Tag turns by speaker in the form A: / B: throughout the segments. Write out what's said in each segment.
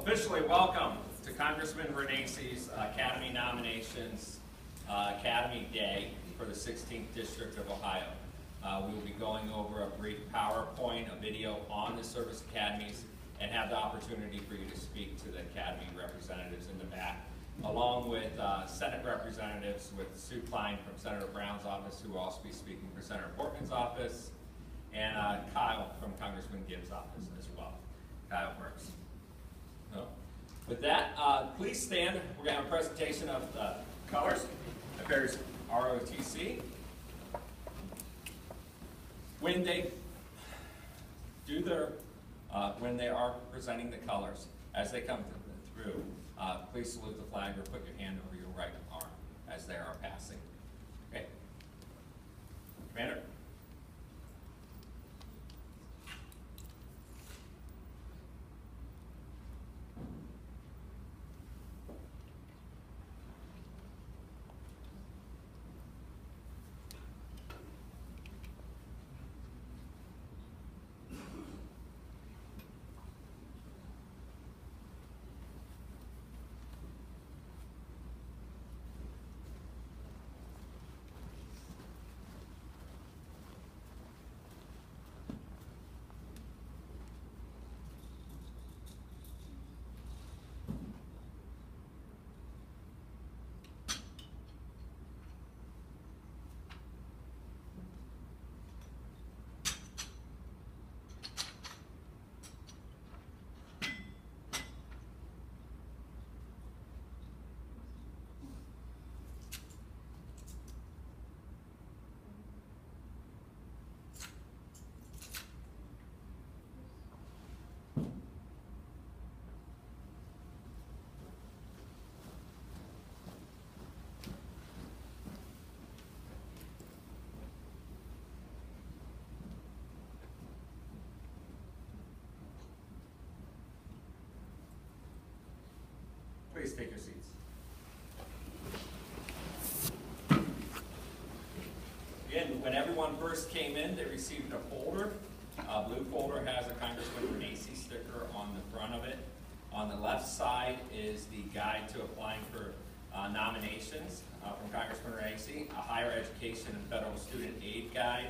A: Officially welcome to Congressman Renacci's Academy Nominations Academy Day for the 16th District of Ohio. We will be going over a brief PowerPoint, a video on the service academies, and have the opportunity for you to speak to the Academy representatives in the back, along with Senate representatives with Sue Klein from Senator Brown's office, who will also be speaking for Senator Portman's office, and Kyle from Congressman Gibbs' office as well. Kyle Brooks. With that, please stand. We're going to have a presentation of the colors. There's ROTC. When they do their, when they are presenting the colors, as they come through, please salute the flag or put your hand over your right arm as they are passing. Okay. Commander. Please take your seats. Again, when everyone first came in, they received a folder. A blue folder has a Congressman Renacci sticker on the front of it. On the left side is the guide to applying for nominations from Congressman Renacci, a higher education and federal student aid guide,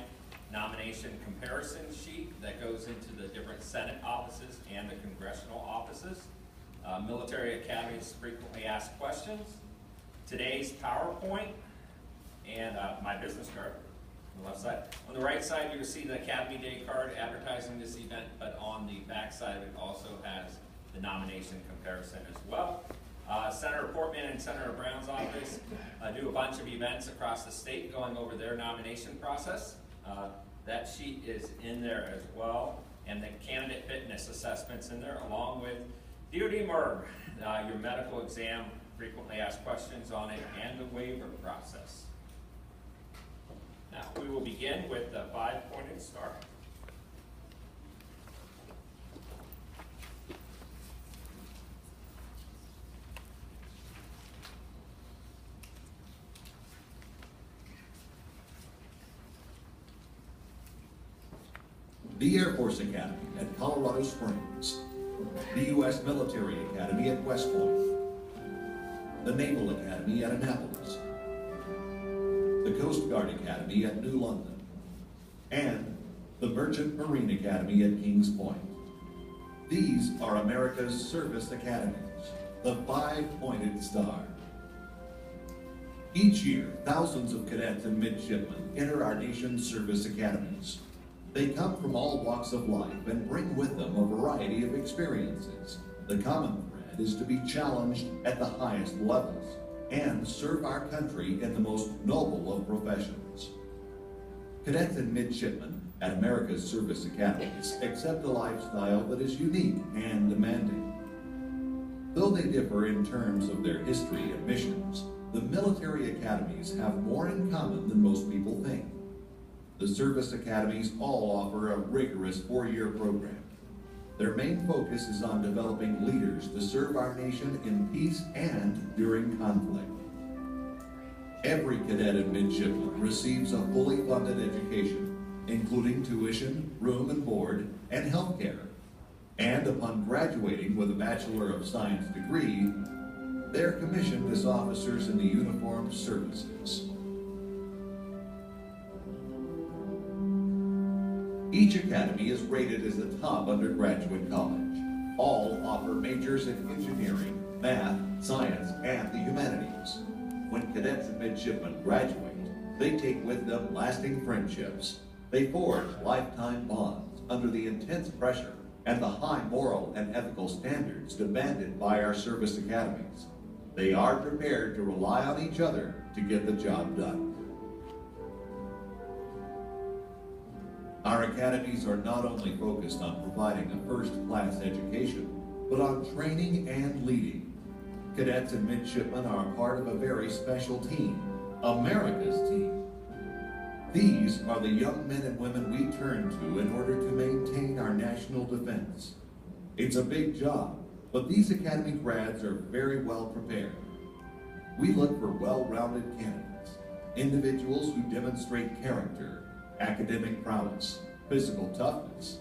A: nomination comparison sheet that goes into the different Senate offices and the congressional offices. Military academies frequently asked questions, today's PowerPoint, and my business card on the left side. On the right side, you will see the Academy Day card advertising this event, but on the back side, it also has the nomination comparison as well. Senator Portman and Senator Brown's office do a bunch of events across the state going over their nomination process. That sheet is in there as well, and the candidate fitness assessments in there, along with DoD MERG, your medical exam, frequently asked questions on it, and the waiver process. Now, we will begin with the 5-pointed star.
B: The Air Force Academy at Colorado Springs, the U.S. Military Academy at West Point, the Naval Academy at Annapolis, the Coast Guard Academy at New London, and the Merchant Marine Academy at Kings Point. These are America's service academies, the 5-pointed star. Each year, thousands of cadets and midshipmen enter our nation's service academies. They come from all walks of life and bring with them a variety of experiences. The common thread is to be challenged at the highest levels and serve our country in the most noble of professions. Cadets and midshipmen at America's service academies accept a lifestyle that is unique and demanding. Though they differ in terms of their history and missions, the military academies have more in common than most people think. The service academies all offer a rigorous 4-year program. Their main focus is on developing leaders to serve our nation in peace and during conflict. Every cadet and midshipman receives a fully funded education, including tuition, room and board, and health care. And upon graduating with a Bachelor of Science degree, they're commissioned as officers in the uniformed services. Each academy is rated as a top undergraduate college. All offer majors in engineering, math, science, and the humanities. When cadets and midshipmen graduate, they take with them lasting friendships. They forge lifetime bonds under the intense pressure and the high moral and ethical standards demanded by our service academies. They are prepared to rely on each other to get the job done. Our academies are not only focused on providing a first-class education, but on training and leading. Cadets and midshipmen are a part of a very special team, America's team. These are the young men and women we turn to in order to maintain our national defense. It's a big job, but these academy grads are very well prepared. We look for well-rounded candidates, individuals who demonstrate character, academic prowess, physical toughness,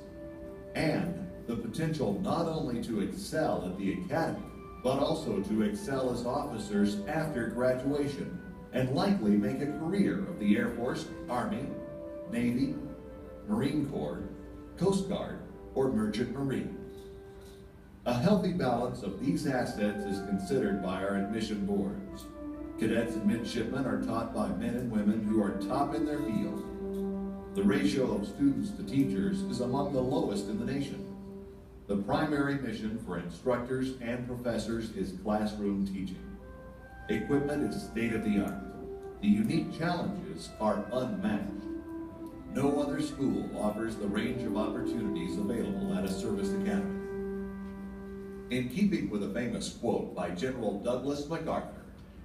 B: and the potential not only to excel at the academy, but also to excel as officers after graduation and likely make a career of the Air Force, Army, Navy, Marine Corps, Coast Guard, or Merchant Marine. A healthy balance of these assets is considered by our admission boards. Cadets and midshipmen are taught by men and women who are top in their field. The ratio of students to teachers is among the lowest in the nation. The primary mission for instructors and professors is classroom teaching. Equipment is state-of-the-art. The unique challenges are unmatched. No other school offers the range of opportunities available at a service academy. In keeping with a famous quote by General Douglas MacArthur,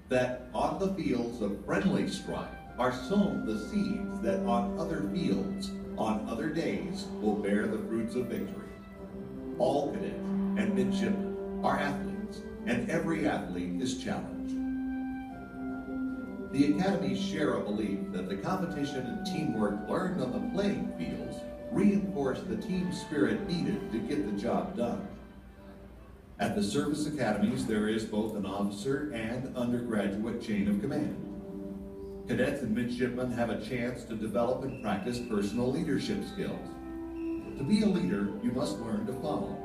B: that on the fields of friendly strife are sown the seeds that on other fields, on other days, will bear the fruits of victory. All cadets and midshipmen are athletes, and every athlete is challenged. The academies share a belief that the competition and teamwork learned on the playing fields reinforce the team spirit needed to get the job done. At the service academies, there is both an officer and undergraduate chain of command. Cadets and midshipmen have a chance to develop and practice personal leadership skills. To be a leader, you must learn to follow.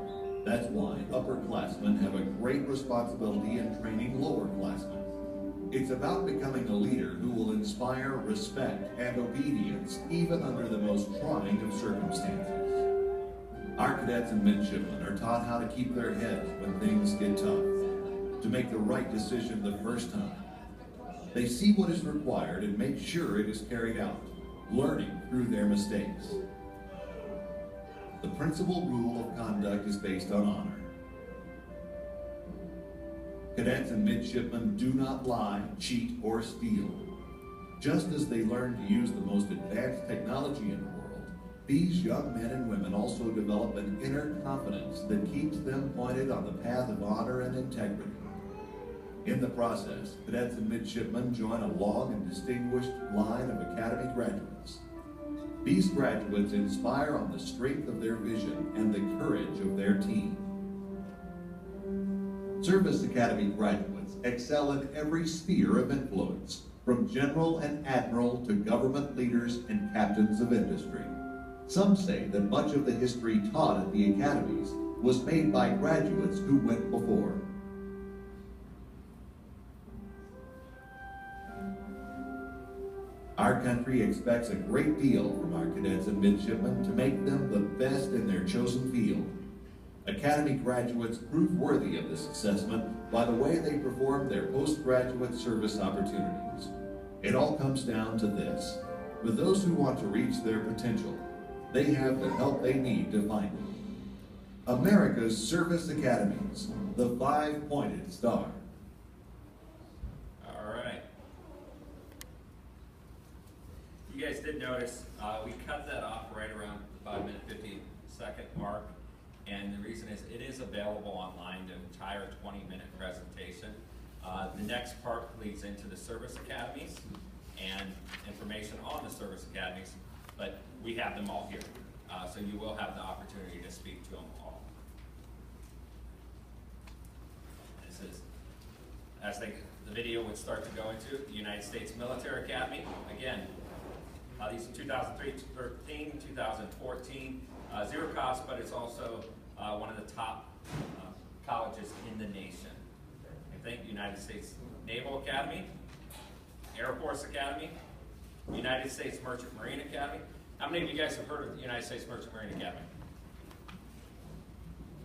B: That's why upperclassmen have a great responsibility in training lowerclassmen. It's about becoming a leader who will inspire respect and obedience even under the most trying of circumstances. Our cadets and midshipmen are taught how to keep their heads when things get tough, to make the right decision the first time. They see what is required and make sure it is carried out, learning through their mistakes. The principal rule of conduct is based on honor. Cadets and midshipmen do not lie, cheat, or steal. Just as they learn to use the most advanced technology in the world, these young men and women also develop an inner confidence that keeps them pointed on the path of honor and integrity. In the process, cadets and midshipmen join a long and distinguished line of academy graduates. These graduates inspire on the strength of their vision and the courage of their team. Service Academy graduates excel in every sphere of influence, from general and admiral to government leaders and captains of industry. Some say that much of the history taught at the academies was made by graduates who went before. Our country expects a great deal from our cadets and midshipmen to make them the best in their chosen field. Academy graduates prove worthy of this assessment by the way they perform their postgraduate service opportunities. It all comes down to this: with those who want to reach their potential, they have the help they need to find it. America's Service Academies, the 5-pointed star.
A: You guys did notice we cut that off right around the 5-minute 50-second mark, and the reason is it is available online, the entire 20-minute presentation. The next part leads into the service academies and information on the service academies, but we have them all here, so you will have the opportunity to speak to them all. is, as the video would start to go into, the United States Military Academy. Again, these are 2013, 2014, zero cost, but it's also one of the top colleges in the nation. I think United States Naval Academy, Air Force Academy, United States Merchant Marine Academy. How many of you guys have heard of the United States Merchant Marine Academy?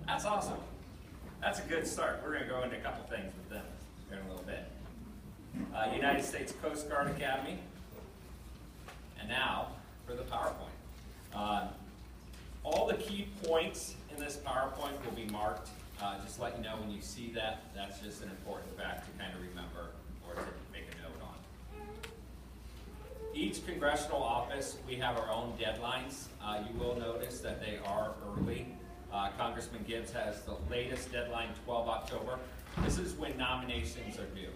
A: That's awesome. That's a good start. We're going to go into a couple things with them here in a little bit. United States Coast Guard Academy. And now for the PowerPoint. All the key points in this PowerPoint will be marked. Just let you know when you see that. That's just an important fact to kind of remember or to make a note on. Each congressional office, we have our own deadlines. You will notice that they are early. Congressman Gibbs has the latest deadline, 12 October. This is when nominations are due.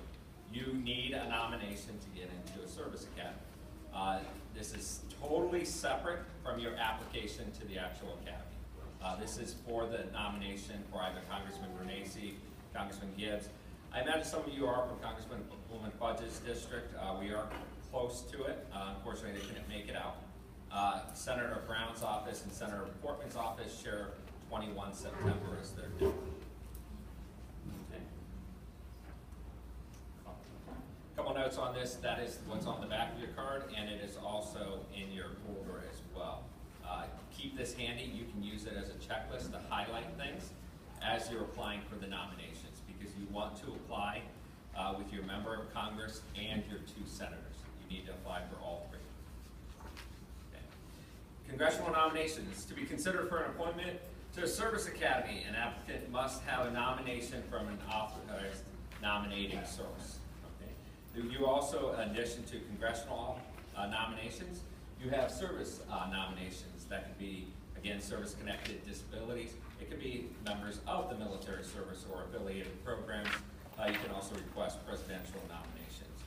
A: You need a nomination to get into a service academy. This is totally separate from your application to the actual academy. This is for the nomination for either Congressman Renacci, Congressman Gibbs. I imagine some of you are from Congressman Fudge's district. We are close to it. Unfortunately, they couldn't make it out. Senator Brown's office and Senator Portman's office share 21 September as their due. Okay. Couple notes on this. That is what's on the back of your card, and it is also in your folder as well. Keep this handy. You can use it as a checklist to highlight things as you're applying for the nominations, because you want to apply with your member of Congress and your 2 senators. You need to apply for all 3. Okay. Congressional nominations. To be considered for an appointment to a service academy, an applicant must have a nomination from an authorized nominating source. Okay. You also, in addition to congressional nominations, you have service nominations. That could be, again, service-connected disabilities. It could be members of the military service or affiliated programs. You can also request presidential nominations.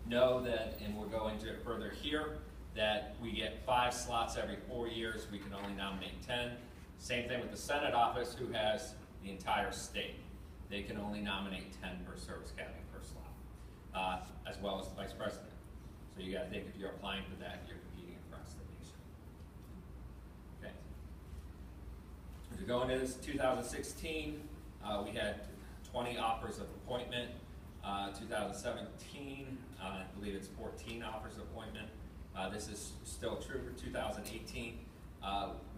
A: Know that, and we'll go into it further here, that we get 5 slots every 4 years. We can only nominate 10. Same thing with the Senate office, who has the entire state. They can only nominate 10 per service academy per slot, as well as the vice president. So you got to think, if you're applying for that, you're competing across the nation. Okay. As we go into this 2016, we had 20 offers of appointment. 2017, I believe it's 14 offers of appointment. This is still true for 2018.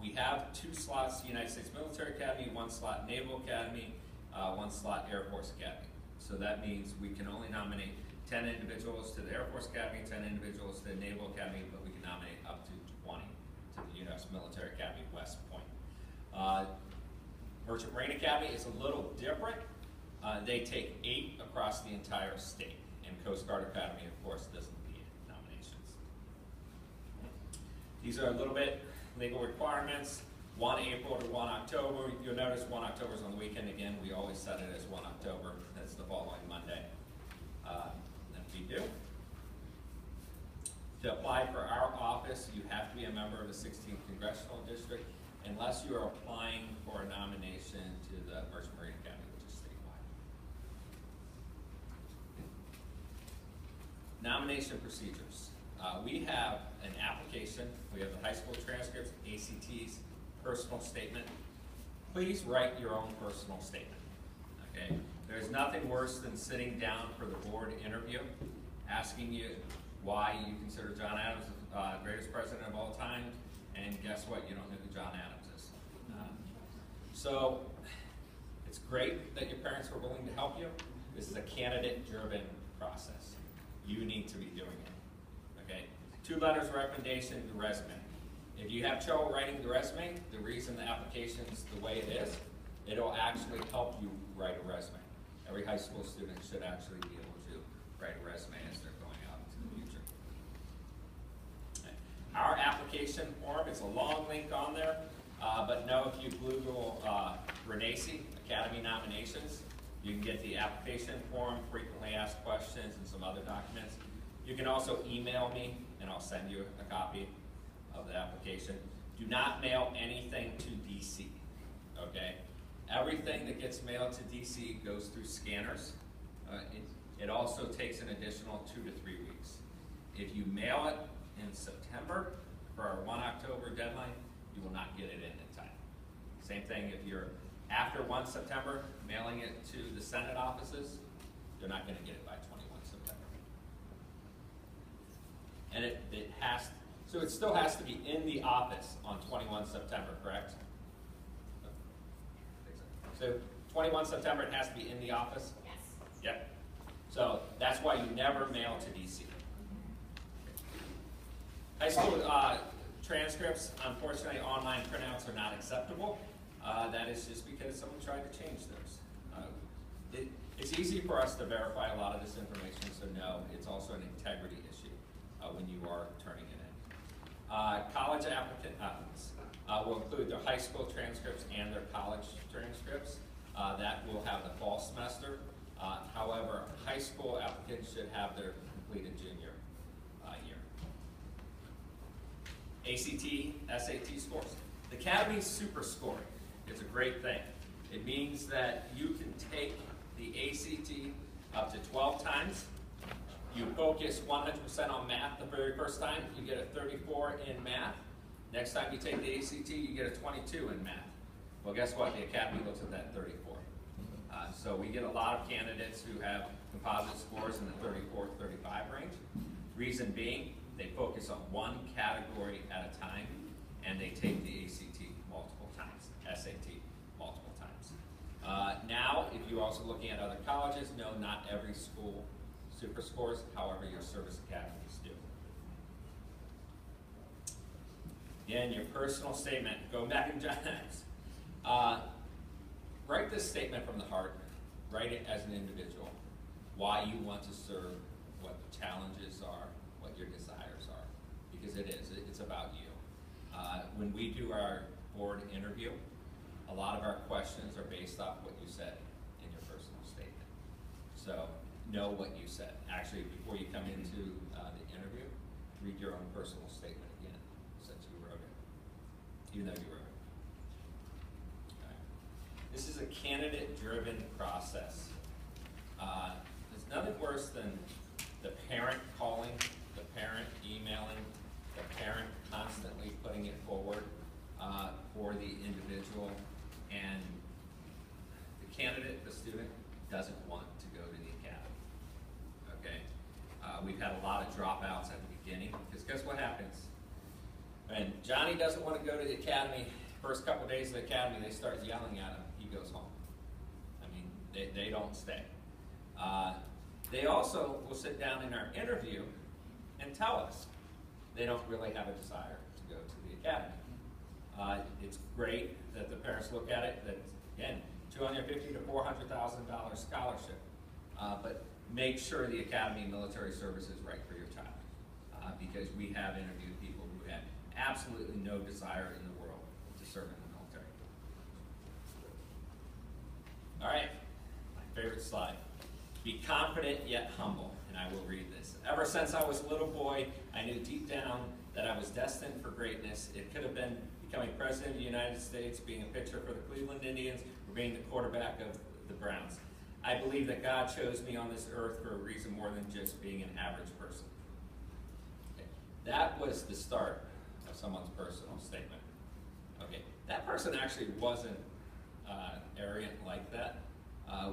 A: We have 2 slots, United States Military Academy, 1 slot Naval Academy, 1 slot Air Force Academy. So that means we can only nominate 10 individuals to the Air Force Academy, 10 individuals to the Naval Academy, but we can nominate up to 20 to the U.S. Military Academy, West Point. Merchant Marine Academy is a little different. They take 8 across the entire state, and Coast Guard Academy, of course, doesn't need nominations. These are a little bit legal requirements. 1 April to 1 October. You'll notice 1 October is on the weekend. Again, we always set it as 1 October. That's the following Monday. That we do. To apply for our office, you have to be a member of the 16th Congressional District, unless you are applying for a nomination to the Merchant Marine Academy, which is statewide. Nomination procedures. We have an application. We have the high school transcripts, ACTs, personal statement. Please write your own personal statement. Okay? There's nothing worse than sitting down for the board interview, asking you why you consider John Adams the greatest president of all time, and guess what? You don't know who John Adams is. So it's great that your parents were willing to help you. This is a candidate-driven process. You need to be doing it. Okay? 2 letters of recommendation, the resume. If you have trouble writing the resume, the reason the application is the way it is, it'll actually help you write a resume. Every high school student should actually be able to write a resume as they're going out into the future. Okay. Our application form, it's a long link on there, but know if you Google Renacci Academy nominations, you can get the application form, frequently asked questions, and some other documents. You can also email me, and I'll send you a copy of the application. Do not mail anything to DC, okay? Everything that gets mailed to DC goes through scanners. It also takes an additional 2 to 3 weeks. If you mail it in September for our 1 October deadline, you will not get it in time. Same thing if you're after 1 September, mailing it to the Senate offices, you're not going to get it by 21 September. And so it still has to be in the office on 21 September, correct? So 21 September, it has to be in the office?
C: Yes.
A: Yep. So that's why you never mail to DC. High school transcripts, unfortunately, online printouts are not acceptable. That is just because someone tried to change those. It's easy for us to verify a lot of this information, so no, it's also an integrity issue when you are turning it in. College applicants will include their high school transcripts and their college transcripts. That will have the fall semester. However, high school applicants should have their completed junior year. ACT, SAT scores. The Academy Super Scoring is a great thing. It means that you can take the ACT up to 12 times. You focus 100% on math the very first time, you get a 34 in math. Next time you take the ACT, you get a 22 in math. Well, guess what? The Academy looks at that 34. So we get a lot of candidates who have composite scores in the 34, 35 range. Reason being, they focus on one category at a time, and they take the ACT multiple times, SAT multiple times. Now, if you're also looking at other colleges, no, not every school super scores, however, your service academies do. Again, your personal statement, go back and write this statement from the heart. Write it as an individual. Why you want to serve, what the challenges are, what your desires are. Because it is, it's about you. When we do our board interview, a lot of our questions are based off what you said in your personal statement. So know what you said. Actually, before you come into the interview, read your own personal statement again, since you wrote it, even though you wrote it. This is a candidate-driven process. There's nothing worse than the parent calling, the parent emailing, the parent constantly putting it forward for the individual, and the candidate, the student, doesn't want to go to the academy. Okay? We've had a lot of dropouts at the beginning, because guess what happens? When Johnny doesn't want to go to the academy, first couple days of the academy, they start yelling at him. He goes home. I mean, they don't stay. They also will sit down in our interview and tell us they don't really have a desire to go to the academy. It's great that the parents look at it, that, again, $250,000 to $400,000 scholarship, but make sure the Academy Military Service is right for your child, because we have interviewed people who had absolutely no desire in the world to serve in the military. All right, my favorite slide. Be confident yet humble, and I will read this. Ever since I was a little boy, I knew deep down that I was destined for greatness. It could have been becoming president of the United States, being a pitcher for the Cleveland Indians, or being the quarterback of the Browns. I believe that God chose me on this earth for a reason more than just being an average person. Okay. That was the start of someone's personal statement. Okay, that person actually wasn't arrogant like that.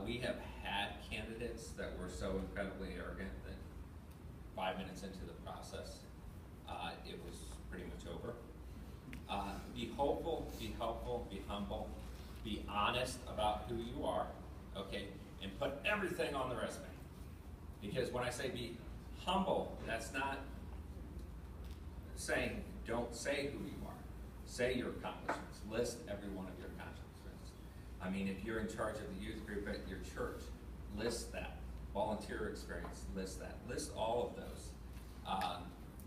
A: We have had candidates that were so incredibly arrogant that 5 minutes into the process, it was pretty much over. Be hopeful, be helpful, be humble, be honest about who you are, okay, and put everything on the resume. Because when I say be humble, that's not saying don't say who you are. Say your accomplishments. List every one of your accomplishments. I mean, if you're in charge of the youth group at your church, list that. Volunteer experience, list that. List all of those.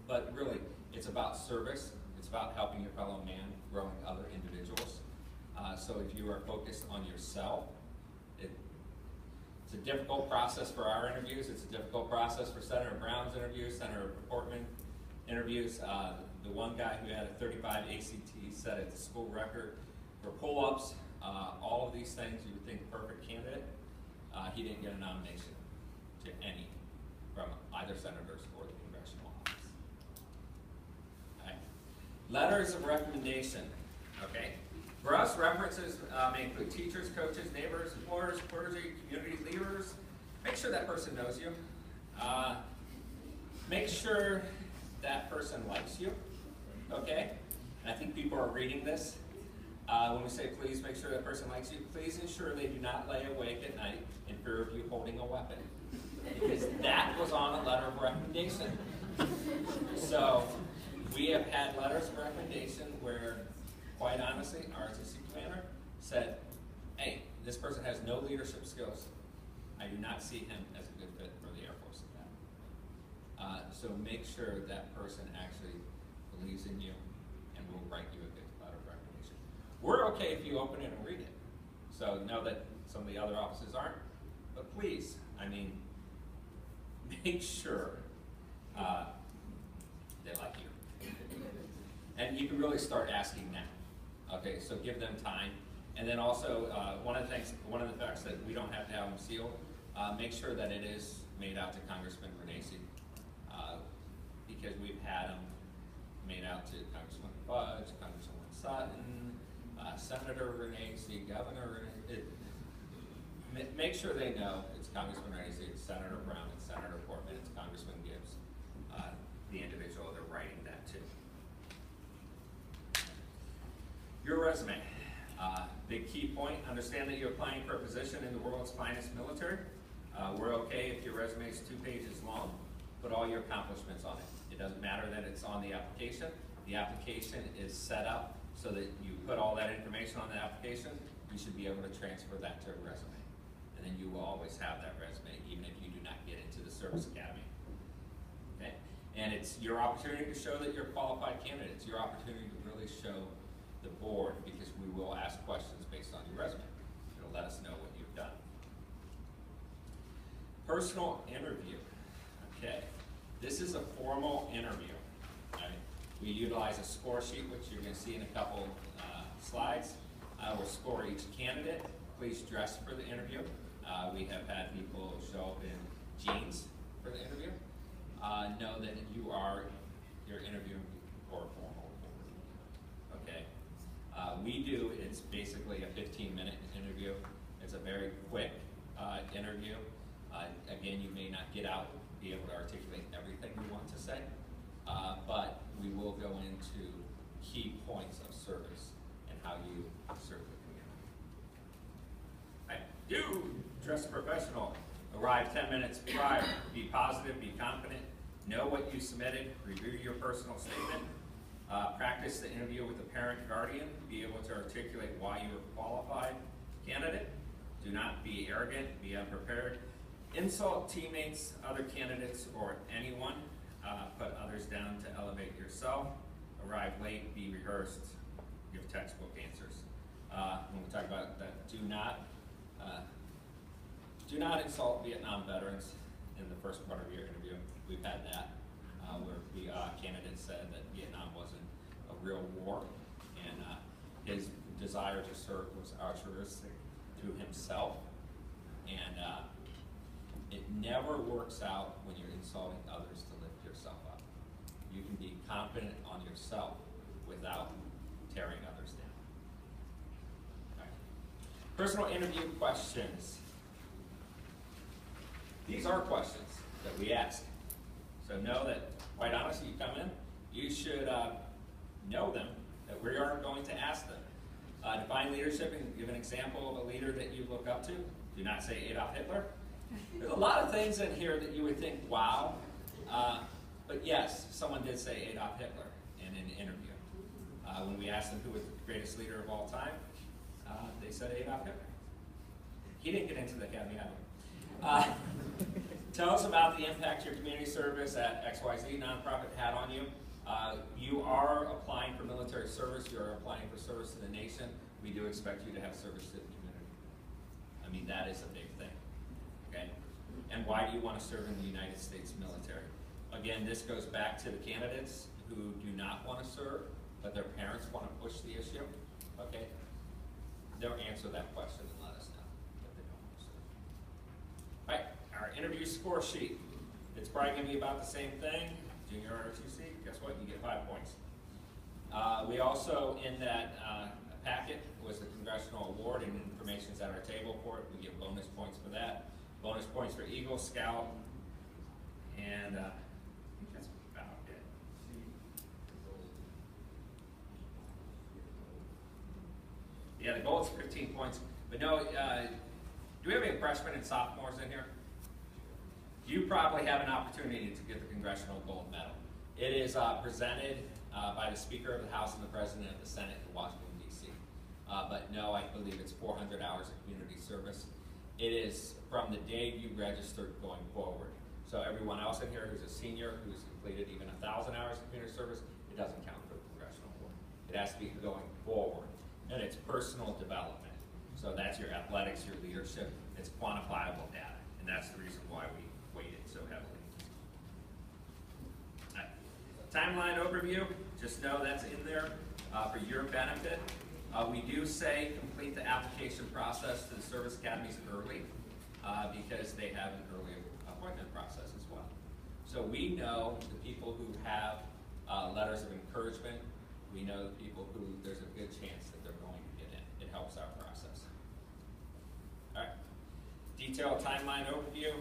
A: But really, it's about service. It's about helping your fellow man, growing other individuals. So if you are focused on yourself, it's a difficult process for our interviews. It's a difficult process for Senator Brown's interviews, Senator Portman interviews. The one guy who had a 35 ACT set at the school record for pull-ups, All of these things, you would think perfect candidate. He didn't get a nomination to any from either senators or the congressional office. Okay. Letters of recommendation. Okay. For us, references may include teachers, coaches, neighbors, employers, clergy, community leaders. Make sure that person knows you. Make sure that person likes you. Okay? And I think people are reading this. When we say please make sure that person likes you, please ensure they do not lay awake at night in fear of you holding a weapon. Because that was on a letter of recommendation. So we have had letters of recommendation where, quite honestly, our ROTC commander said, hey, this person has no leadership skills. I do not see him as a good fit for the Air Force Academy. So make sure that person actually believes in you and will write you a good letter of recommendation. We're okay if you open it and read it. So know that some of the other offices aren't, but please, I mean, make sure they like you. And you can really start asking now. Okay, so give them time. And then also, one of the facts that we don't have to have them sealed, make sure that it is made out to Congressman Renacci, because we've had them made out to Congressman Fudge, Congresswoman Sutton, Senator Renacci, Governor Renacci. Make sure they know it's Congressman Renacci, it's Senator Brown, it's Senator Portman, it's Congressman Gibbs, the individual they're writing that to. Your resume. Big key point, understand that you're applying for a position in the world's finest military. We're okay if your resume is 2 pages long. Put all your accomplishments on it. It doesn't matter that it's on the application. The application is set up so that you put all that information on the application. You should be able to transfer that to a resume. And then you will always have that resume, even if you do not get into the service academy. Okay? And it's your opportunity to show that you're a qualified candidate. It's your opportunity to really show the board, because we will ask questions based on your resume. It'll let us know what you've done. Personal interview. Okay, this is a formal interview. Right? We utilize a score sheet, which you're going to see in a couple slides. We'll score each candidate. Please dress for the interview. We have had people show up in jeans for the interview. Know that you're interviewing for a formal board. Okay. It's basically a 15-minute interview. It's a very quick interview. Again, you may not get out, be able to articulate everything you want to say, but we will go into key points of service and how you serve the community. Right. Do dress professional. Arrive 10 minutes prior. Be positive, be confident. Know what you submitted. Review your personal statement. Practice the interview with the parent guardian. Be able to articulate why you are a qualified candidate. Do not be arrogant, be unprepared. Insult teammates, other candidates, or anyone. Put others down to elevate yourself. Arrive late, be rehearsed. Give textbook answers. When we talk about that, do not insult Vietnam veterans in the first part of your interview. We've had that. Where the candidate said that Vietnam wasn't a real war, and his desire to serve was altruistic to himself, and it never works out when you're insulting others to lift yourself up. You can be confident on yourself without tearing others down. Okay. Personal interview questions. These are questions that we ask. So know that, quite honestly, you come in, you should know them, that we are going to ask them. Define leadership and give an example of a leader that you look up to. Do not say Adolf Hitler. There's a lot of things in here that you would think, wow. But yes, someone did say Adolf Hitler in an interview. When we asked them who was the greatest leader of all time, they said Adolf Hitler. He didn't get into the academy either. Tell us about the impact your community service at XYZ nonprofit had on you. You are applying for military service. You are applying for service to the nation. We do expect you to have service to the community. I mean, that is a big thing. Okay? And why do you want to serve in the United States military? Again, this goes back to the candidates who do not want to serve, but their parents want to push the issue. Okay? they'll answer that question and let us know if they don't answer it. All right, our interview score sheet. It's probably going to be about the same thing. Junior ROTC, guess what? You get 5 points. We also, in that packet, was the congressional award, and information's at our table for it. We get bonus points for that. Bonus points for Eagle, Scout, and I think that's about it. Yeah, the goal is 15 points. But no, do we have any freshmen and sophomores in here? You probably have an opportunity to get the Congressional Gold Medal. It is presented by the Speaker of the House and the President of the Senate in Washington, D.C. But no, I believe it's 400 hours of community service. It is from the day you registered going forward. So everyone else in here who's a senior, who's completed even 1,000 hours of community service, it doesn't count for the Congressional Award. It has to be going forward. And it's personal development. So that's your athletics, your leadership. It's quantifiable data. And that's the reason why we weight it so heavily. Timeline overview, just know that's in there for your benefit. We do say complete the application process to the service academies early because they have an early appointment process as well. So we know the people who have letters of encouragement. We know the people who there's a good chance that they're going to get in. It helps our process. All right, detailed timeline overview.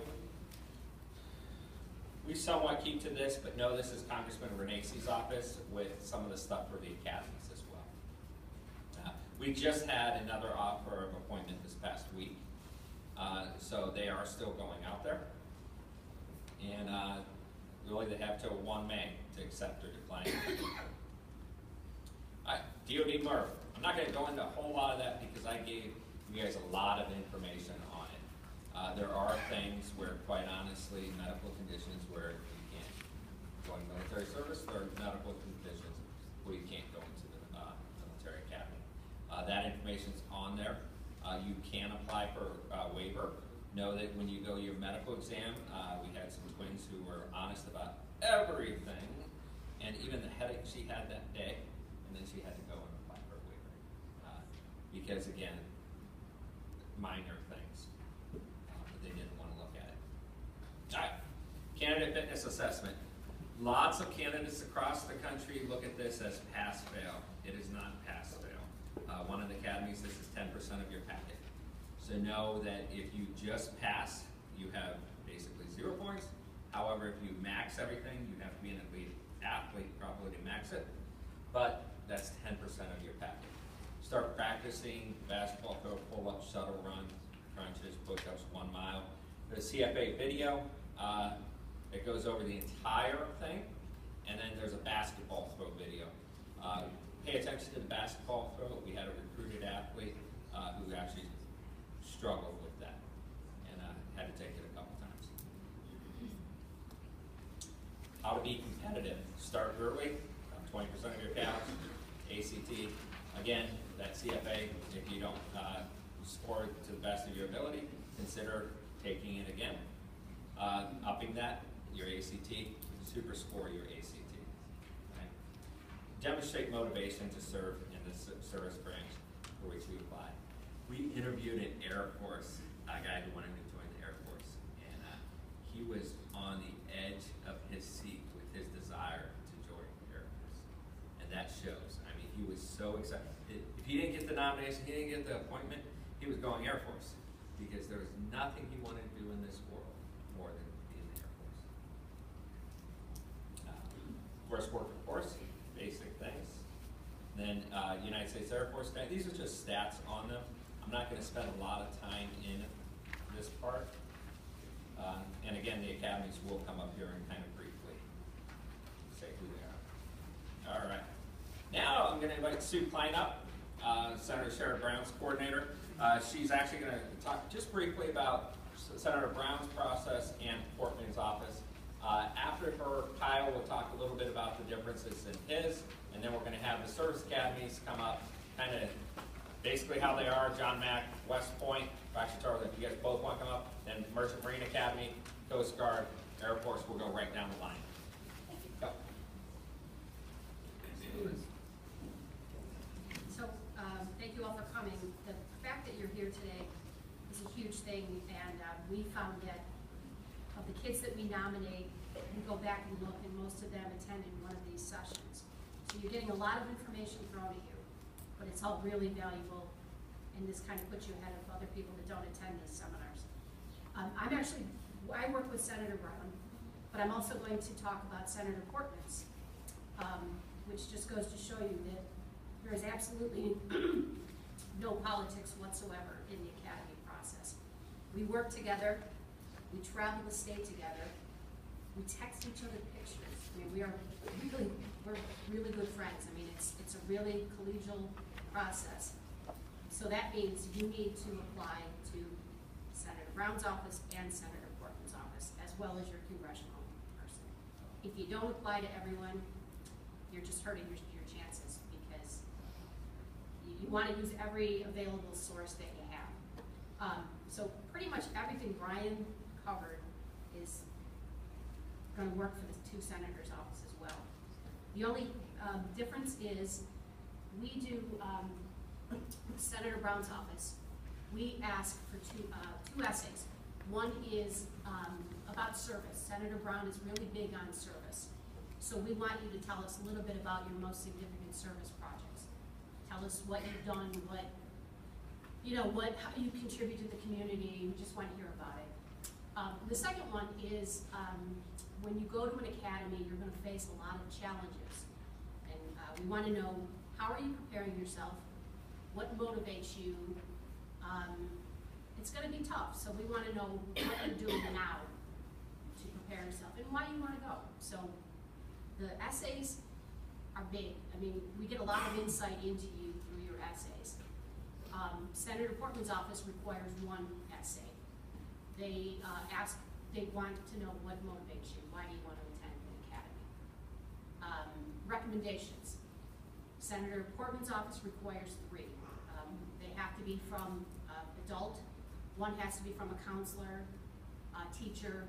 A: We somewhat keep to this, but no, this is Congressman Renace's office with some of the stuff for the academies as well. We just had another offer of appointment this past week, so they are still going out there. And really they have till 1 May to accept or decline. All right, DoD MERV. I'm not going to go into a whole lot of that because I gave you guys a lot of information on it. There are things where, quite honestly, medical conditions where you can't go in military service. There are medical conditions where you can't go into the military academy. That information's on there. You can apply for waiver. Know that when you go your medical exam, we had some twins who were honest about everything, and even the headache she had that day, and then she had to go and apply for a waiver. Because again, minor things. They didn't want to look at it. All right, candidate fitness assessment. Lots of candidates across the country look at this as pass-fail. It is not pass-fail. One of the academies, this is 10% of your packet. So know that if you just pass, you have basically 0 points. However, if you max everything, you have to be an elite athlete probably to max it. But that's 10% of your packet. Start practicing basketball throw, pull-up, shuttle run, crunches, push-ups, 1 mile. The CFA video, it goes over the entire thing, and then there's a basketball throw video. Pay attention to the basketball throw. We had a recruited athlete who actually struggled with that and had to take it a couple times. How to be competitive. Start early, 20% of your counts. ACT, again, that CFA, if you don't score to the best of your ability, consider taking it again. Upping that, your ACT, super score your ACT. Okay? Demonstrate motivation to serve in the service branch for which you apply. We interviewed an Air Force, a guy who wanted to join the Air Force, and he was on the edge of his seat with his desire to join the Air Force. And that shows. I mean, he was so excited. If he didn't get the nomination, he didn't get the appointment, he was going Air Force because there was nothing he wanted to do in this world more than be in the Air Force. Coursework, of course, basic things. Then United States Air Force, these are just stats on them. I'm not going to spend a lot of time in this part. And again, the academies will come up here and kind of briefly say who they are. All right. Now I'm going to invite Sue Klein up, Senator Sherrod Brown's coordinator. She's actually going to talk just briefly about Senator Brown's process and Portman's office. After her, Kyle will talk a little bit about the differences in his, and then we're going to have the service academies come up, kind of basically how they are, John Mack, West Point, actually Charles, if you guys both want to come up, then Merchant Marine Academy, Coast Guard, Air Force, we'll go right down the line. Go.
C: So, thank you all for coming. The we found that of the kids that we nominate, we go back and look, and most of them attended one of these sessions. So you're getting a lot of information thrown at you, but it's all really valuable, and this kind of puts you ahead of other people that don't attend these seminars. I work with Senator Brown, but I'm also going to talk about Senator Portman's, which just goes to show you that there is absolutely no politics whatsoever in the academy process. We work together, we travel the state together, we text each other pictures. I mean, we're really good friends. I mean, it's a really collegial process. So that means you need to apply to Senator Brown's office and Senator Portman's office, as well as your congressional person. If you don't apply to everyone, you're just hurting your chances, because you want to use every available source that you have. So pretty much everything Brian covered is going to work for the two senators' office as well. The only difference is we do Senator Brown's office. We ask for two essays. One is about service. Senator Brown is really big on service. So we want you to tell us a little bit about your most significant service projects. Tell us what you've done, how you contribute to the community. We just want to hear about it. The second one is when you go to an academy, you're going to face a lot of challenges. And we want to know, how are you preparing yourself? What motivates you? It's going to be tough, so we want to know what you're doing now to prepare yourself and why you want to go. So the essays are big. I mean, we get a lot of insight into you through your essays. Senator Portman's office requires one essay. They want to know what motivates you. Why do you want to attend an academy? Recommendations. Senator Portman's office requires 3. They have to be from adult. One has to be from a counselor, a teacher.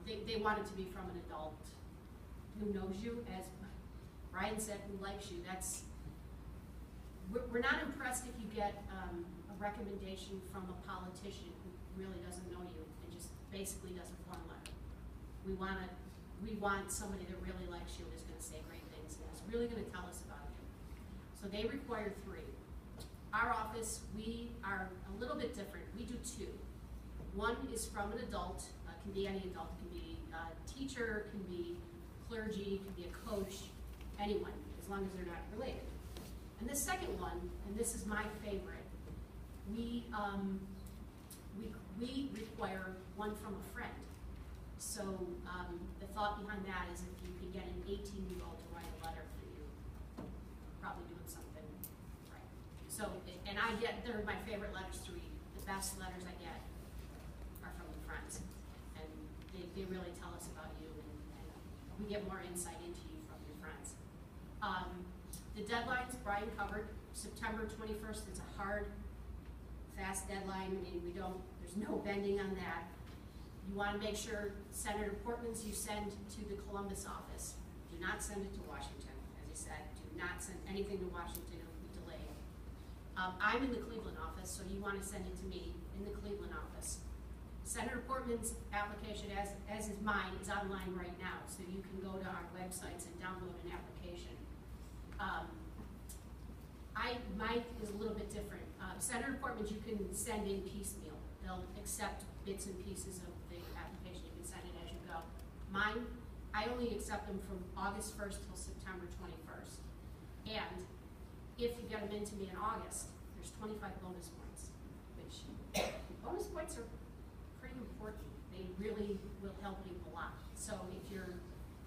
C: They want it to be from an adult who knows you, as Brian said, who likes you. We're not impressed if you get a recommendation from a politician who really doesn't know you and just basically does a form letter. We want somebody that really likes you and is going to say great things and is really going to tell us about you. So they require 3. Our office, we are a little bit different. We do 2. One is from an adult, can be any adult, can be a teacher, can be clergy, can be a coach, anyone, as long as they're not related. And the second one, and this is my favorite, we require one from a friend. So the thought behind that is if you can get an 18-year-old to write a letter for you, you're probably doing something right. So, and they're my favorite letters to read. The best letters I get are from the friends. And they really tell us about you, and we get more insight into you from your friends. The deadlines Brian covered. September 21st, it's a hard, fast deadline. I mean, there's no bending on that. You want to make sure Senator Portman's you send to the Columbus office. Do not send it to Washington. As he said, do not send anything to Washington. It will be delayed. I'm in the Cleveland office, so you want to send it to me in the Cleveland office. Senator Portman's application, as is mine, is online right now, so you can go to our websites and download an application. Mine is a little bit different. Senator Portman's you can send in piecemeal. They'll accept bits and pieces of the application. You can send it as you go. Mine, I only accept them from August 1st till September 21st. And if you get them into me in August, there's 25 bonus points, which bonus points are pretty important. They really will help you a lot. So if you're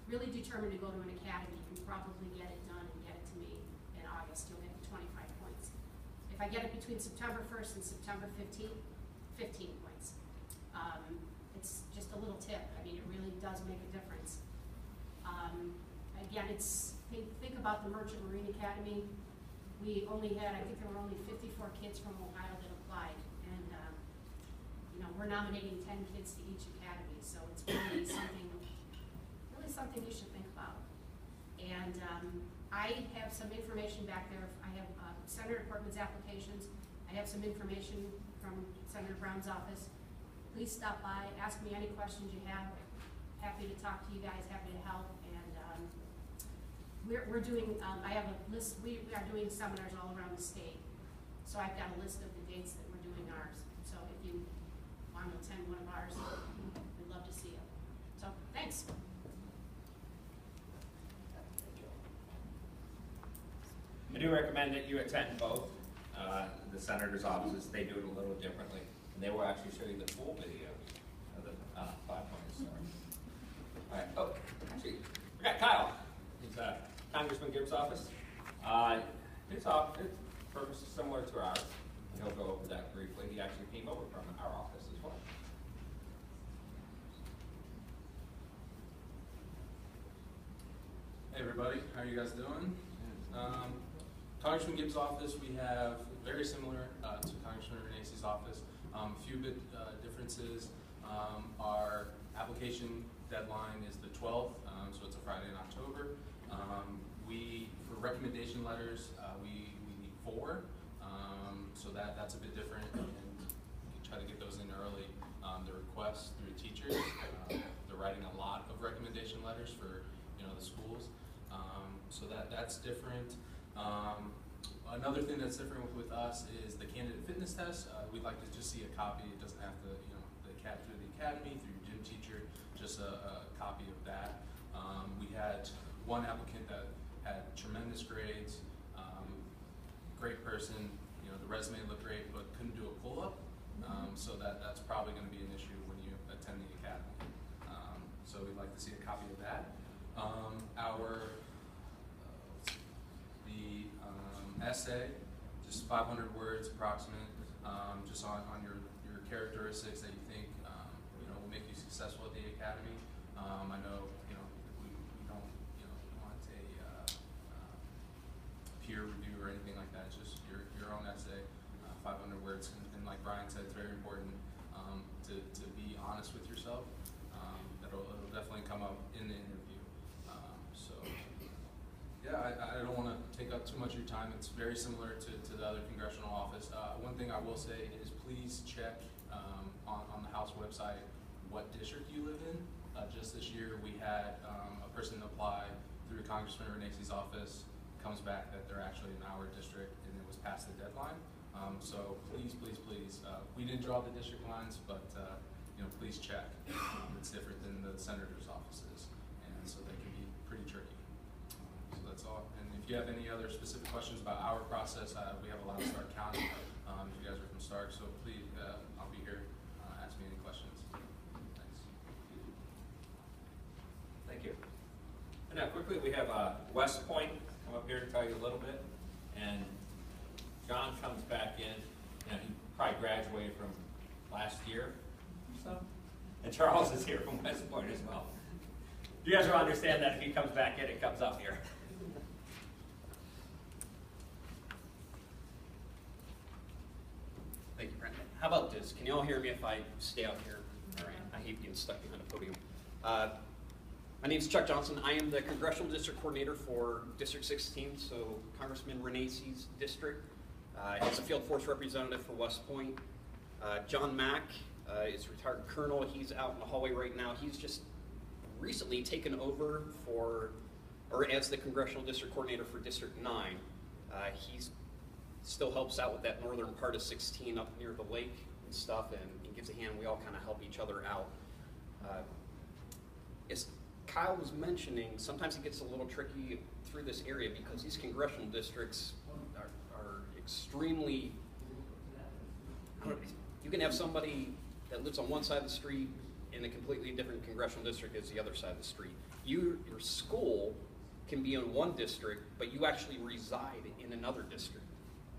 C: really determined to go to an academy, you can probably get it done and get it to me in August. You'll get the 25 points. If I get it between September 1st and September 15th, 15 points. It's just a little tip. I mean, it really does make a difference. Again, think about the Merchant Marine Academy. We only had, I think there were only 54 kids from Ohio that applied, and we're nominating 10 kids to each academy, so it's really something you should think about. And I have some information back there. I have Senator Portman's applications. I have some information from Senator Brown's office. please stop by, ask me any questions you have. Happy to talk to you guys, happy to help, and we're doing, I have a list, we are doing seminars all around the state. So I've got a list of the dates that we're doing ours. So if you want to attend one of ours, we'd love to see you. So, thanks.
A: I do recommend that you attend both the senator's offices. They do it a little differently, and they will actually show you the full video of the 5-pointer star. All right. Oh, actually, we got Kyle. He's Congressman Gibbs' office. His purpose is similar to ours. He'll go over that briefly. He actually came over from our office as well.
D: Hey everybody, how are you guys doing? Congressman Gibbs' office, we have very similar to Congressman Renacci's office. A few bit differences. Our application deadline is the 12th, so it's a Friday in October. For recommendation letters, we need 4, so that's a bit different, and we try to get those in early. The requests through teachers, they're writing a lot of recommendation letters for the schools, so that's different. Another thing that's different with us is the candidate fitness test. We'd like to just see a copy. It doesn't have to, through the academy, through your gym teacher, just a copy of that. We had one applicant that had tremendous grades, great person, the resume looked great, but couldn't do a pull-up. So that's probably going to be an issue when you attend the academy. So we'd like to see a copy of that. The essay, just 500 words approximate, just on your characteristics that you think will make you successful at the academy. I know we don't want a peer review or anything like that. It's just your own essay, 500 words, and like Brian said, it's very important to be honest with yourself. It'll definitely come up in the interview. I don't want to take up too much of your time. It's very similar to the other congressional office. One thing I will say is please check on the House website what district you live in. Just this year we had a person apply through Congressman Renacci's office, comes back that they're actually in our district and it was past the deadline. So please, we didn't draw the district lines, but please check. It's different than the senator's offices, and so they can be pretty tricky. So that's all. And if you have any other specific questions about our process, we have a lot of Stark County. If you guys are from Stark, so please, I'll be here. Ask me any questions. Thanks.
A: Thank you. And now quickly, we have West Point come up here to tell you a little bit. And John comes back in. He probably graduated from last year or so. And Charles is here from West Point as well. You guys will understand that if he comes back in, it comes up here.
E: Thank you, Brent. How about this? Can you all hear me if I stay out here? All right. I hate being stuck behind a podium. My name is Chuck Johnson. I am the Congressional District Coordinator for District 16, so Congressman Renacci's district. As a field force representative for West Point. John Mack is a retired colonel. He's out in the hallway right now. He's just recently taken over as the Congressional District Coordinator for District 9. He still helps out with that northern part of 16 up near the lake and stuff, and gives a hand. We all kind of help each other out. As Kyle was mentioning, sometimes it gets a little tricky through this area because these congressional districts are extremely, you can have somebody that lives on one side of the street in a completely different congressional district as the other side of the street. Your school can be in one district, but you actually reside in another district,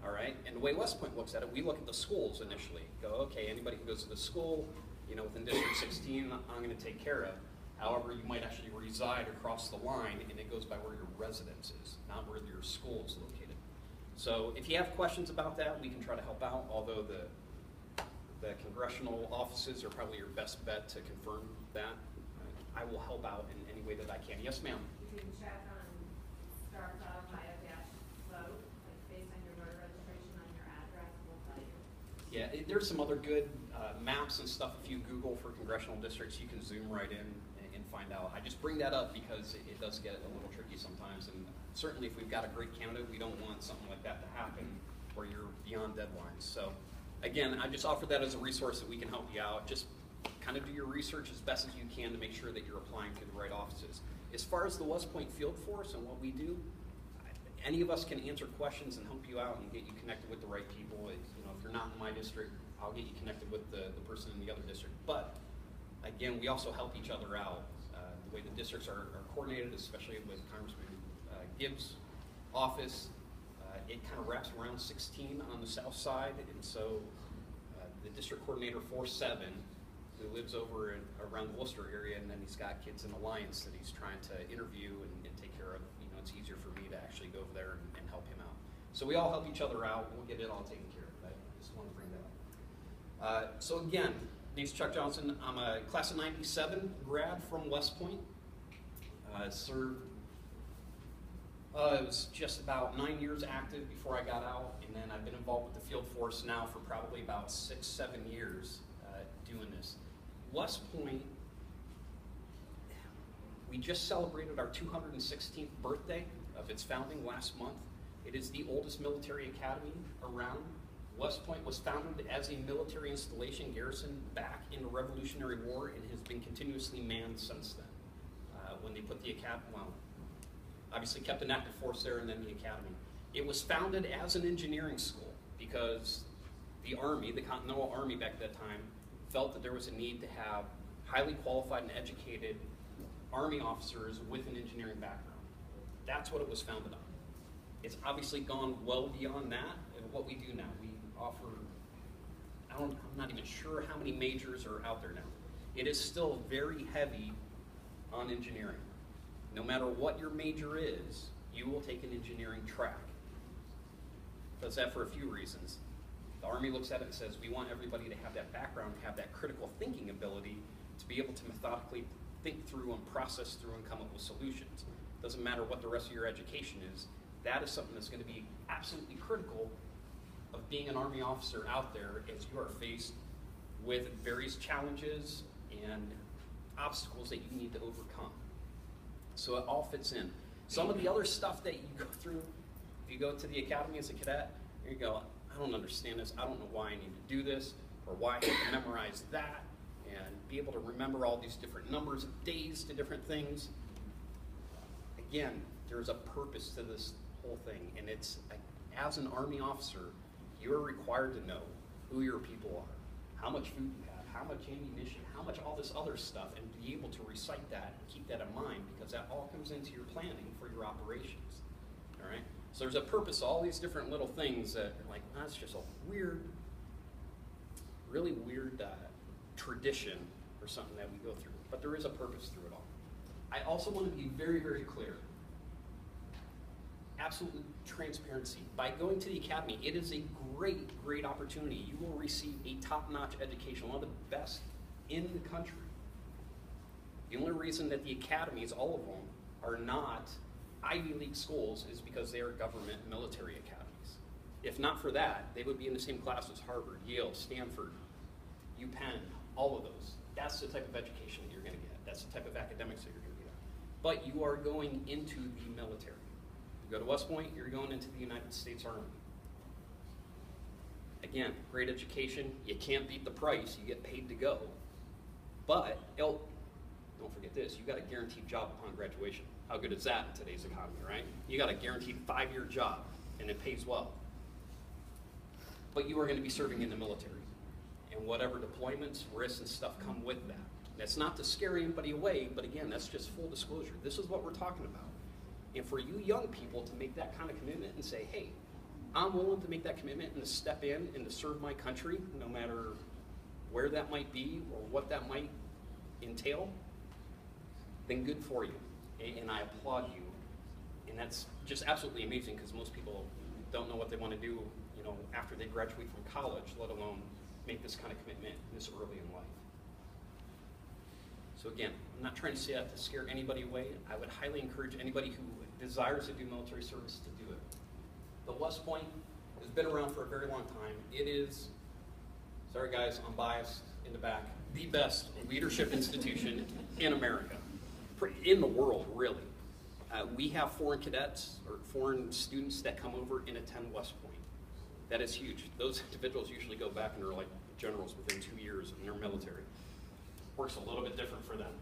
E: all right? And the way West Point looks at it, we look at the schools initially. Go, okay, anybody who goes to the school, within District 16, I'm gonna take care of. However, you might actually reside across the line, and it goes by where your residence is, not where your school is located. So if you have questions about that, we can try to help out, although the congressional offices are probably your best bet to confirm that. I will help out in any way that I can. Yes, ma'am?
F: You can check on Stark.ohio-vote, like based on your voter registration on your address, we'll tell you.
E: Yeah, there's some other good maps and stuff, if you Google for congressional districts, you can zoom right in and find out. I just bring that up because it does get a little tricky sometimes, and certainly if we've got a great candidate, we don't want something like that to happen where you're beyond deadlines. So again, I just offer that as a resource that we can help you out. Just kind of do your research as best as you can to make sure that you're applying to the right offices. As far as the West Point Field Force and what we do, any of us can answer questions and help you out and get you connected with the right people. You know, if you're not in my district, I'll get you connected with the person in the other district. But again, we also help each other out. The way the districts are coordinated, especially with Congressman Gibbs' office, it kind of wraps around 16 on the south side, and so the district coordinator for 7, who lives over around the Worcester area, and then he's got kids in Alliance that he's trying to interview and take care of. You know, it's easier for me to actually go over there and help him out. So we all help each other out. We'll get it all taken care of. I just want to bring that up. So again, name's Chuck Johnson. I'm a class of '97 grad from West Point. Served. It was just about 9 years active before I got out, and then I've been involved with the field force now for probably about 6-7 years doing this. West Point, we just celebrated our 216th birthday of its founding last month. It is the oldest military academy around. West Point was founded as a military installation garrison back in the Revolutionary War and has been continuously manned since then. When they put the academy, well, obviously kept an active force there and then the academy. It was founded as an engineering school because the Army, the Continental Army back at that time, felt that there was a need to have highly qualified and educated Army officers with an engineering background. That's what it was founded on. It's obviously gone well beyond that and what we do now. We offer, I'm not even sure how many majors are out there now. It is still very heavy on engineering. No matter what your major is, you will take an engineering track. Does that for a few reasons. The Army looks at it and says, we want everybody to have that background, have that critical thinking ability to be able to methodically think through and process through and come up with solutions. Doesn't matter what the rest of your education is, that is something that's going to be absolutely critical of being an Army officer out there as you are faced with various challenges and obstacles that you need to overcome. So it all fits in. Some of the other stuff that you go through, if you go to the academy as a cadet, you go, I don't understand this, I don't know why I need to do this, or why I have to memorize that, and be able to remember all these different numbers of days to different things. Again, there's a purpose to this whole thing, and it's, as an Army officer, you're required to know who your people are, how much food you have, how much ammunition, how much all this other stuff, and be able to recite that and keep that in mind, because that all comes into your planning for your operations, all right? So there's a purpose to all these different little things that are like, that's just a weird, really weird tradition or something that we go through, but there is a purpose through it all. I also want to be very, very clear. Absolute transparency. By going to the academy, it is a great, great opportunity. You will receive a top-notch education, one of the best in the country. The only reason that the academies, all of them, are not Ivy League schools is because they are government military academies. If not for that, they would be in the same class as Harvard, Yale, Stanford, UPenn, all of those. That's the type of education that you're going to get. That's the type of academics that you're going to get. But you are going into the military. You go to West Point, you're going into the United States Army. Again, great education. You can't beat the price. You get paid to go. But don't forget this, you got a guaranteed job upon graduation. How good is that in today's economy, right? You got a guaranteed 5-year job, and it pays well. But you are going to be serving in the military. And whatever deployments, risks, and stuff come with that. That's not to scare anybody away, but again, that's just full disclosure. This is what we're talking about. And for you young people to make that kind of commitment and say, hey, I'm willing to make that commitment and to step in and to serve my country, no matter where that might be or what that might entail, then good for you. And I applaud you. And that's just absolutely amazing, because most people don't know what they want to do, you know, after they graduate from college, let alone make this kind of commitment this early in life. So again, I'm not trying to say that to scare anybody away. I would highly encourage anybody who desires to do military service to do it. The West Point has been around for a very long time. It is sorry guys, I'm biased in the back, the best leadership institution in America, in the world, really. We have foreign cadets or foreign students that come over and attend West Point. That is huge. Those individuals usually go back and are like generals within 2 years in their military. Works a little bit different for them.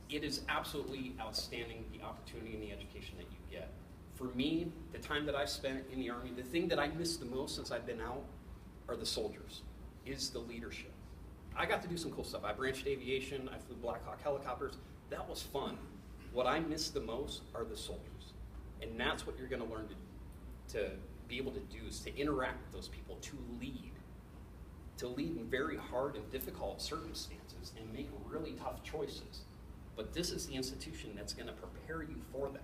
E: It is absolutely outstanding, the opportunity and the education that you get. For me, the time that I spent in the Army, the thing that I miss the most since I've been out are the soldiers, is the leadership. I got to do some cool stuff. I branched aviation, I flew Black Hawk helicopters. That was fun. What I miss the most are the soldiers. And that's what you're gonna learn to be able to do, is to interact with those people, to lead in very hard and difficult circumstances and make really tough choices. But this is the institution that's gonna prepare you for that.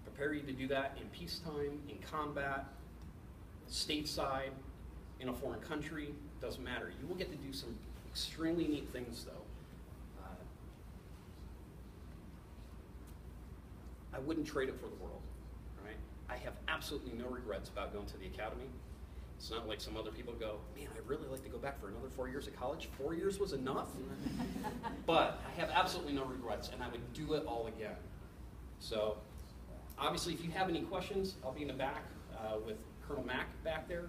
E: Prepare you to do that in peacetime, in combat, stateside, in a foreign country, doesn't matter. You will get to do some extremely neat things though. I wouldn't trade it for the world, right? I have absolutely no regrets about going to the academy. It's not like some other people go, man, I'd really like to go back for another 4 years of college. 4 years was enough. But I have absolutely no regrets, and I would do it all again. So obviously, if you have any questions, I'll be in the back with Colonel Mack back there.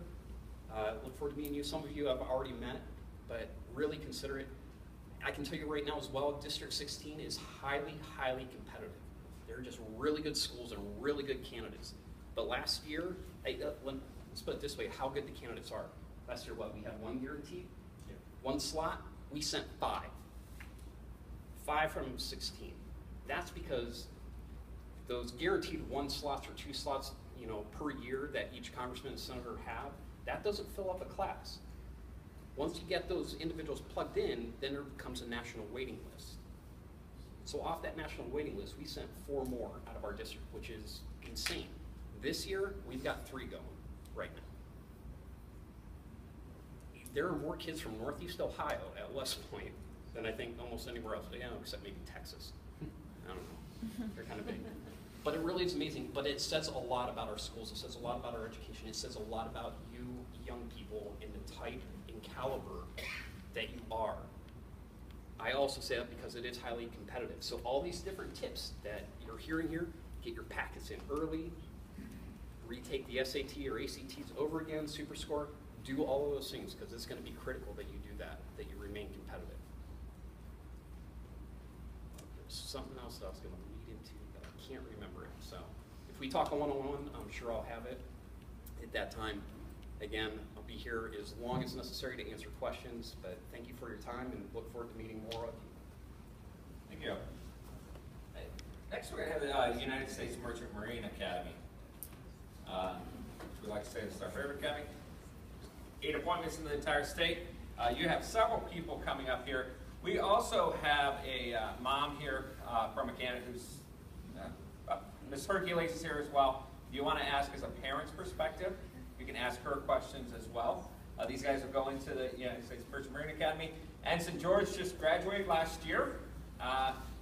E: Look forward to meeting you. Some of you I've already met, but really consider it. I can tell you right now as well, District 16 is highly, highly competitive. They're just really good schools and really good candidates. But last year, let's put it this way, how good the candidates are. Last year, what, we had 1 guaranteed? Yeah. 1 slot, we sent 5. 5 from 16. That's because those guaranteed 1 slots or 2 slots, you know, per year that each congressman and senator have, that doesn't fill up a class. Once you get those individuals plugged in, then there becomes a national waiting list. So off that national waiting list, we sent 4 more out of our district, which is insane. This year, we've got 3 going right now. There are more kids from Northeast Ohio at West Point than I think almost anywhere else, except maybe Texas. I don't know, they're kind of big. But it really is amazing, but it says a lot about our schools, it says a lot about our education, it says a lot about you young people and the type and caliber that you are. I also say that because it is highly competitive. So all these different tips that you're hearing here, get your packets in early, retake the SAT or ACTs over again, super score, do all of those things because it's going to be critical that you do that you remain competitive. There's something else that I was going to lead into, but I can't remember it. So if we talk one-on-one, I'm sure I'll have it at that time. Again, I'll be here as long as necessary to answer questions, but thank you for your time and look forward to meeting more of you.
A: Thank you. Next, we're going to have the United States Merchant Marine Academy. We like to say it's our favorite academy. 8 appointments in the entire state. You have several people coming up here. We also have a mom here from a candidate who's, Ms. Hercules is here as well. If you want to ask as a parent's perspective, you can ask her questions as well. These guys are going to the United States Merchant Marine Academy. Ensign George just graduated last year.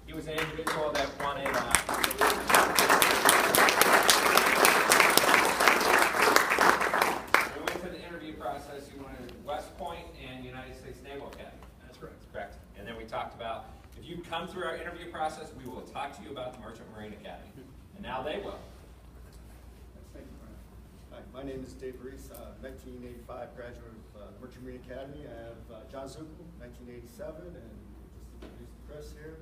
A: He was an individual that wanted we went to the interview process. He wanted West Point and United States Naval Academy.
E: That's correct.
A: Correct. And then we talked about, if you come through our interview process, we will talk to you about the Merchant Marine Academy. And now they will.
F: Thank you, Brian. Hi, my name is Dave Reese, 1985 graduate of Merchant Marine Academy. I have John Zuckel, 1987, and just introduced Chris here,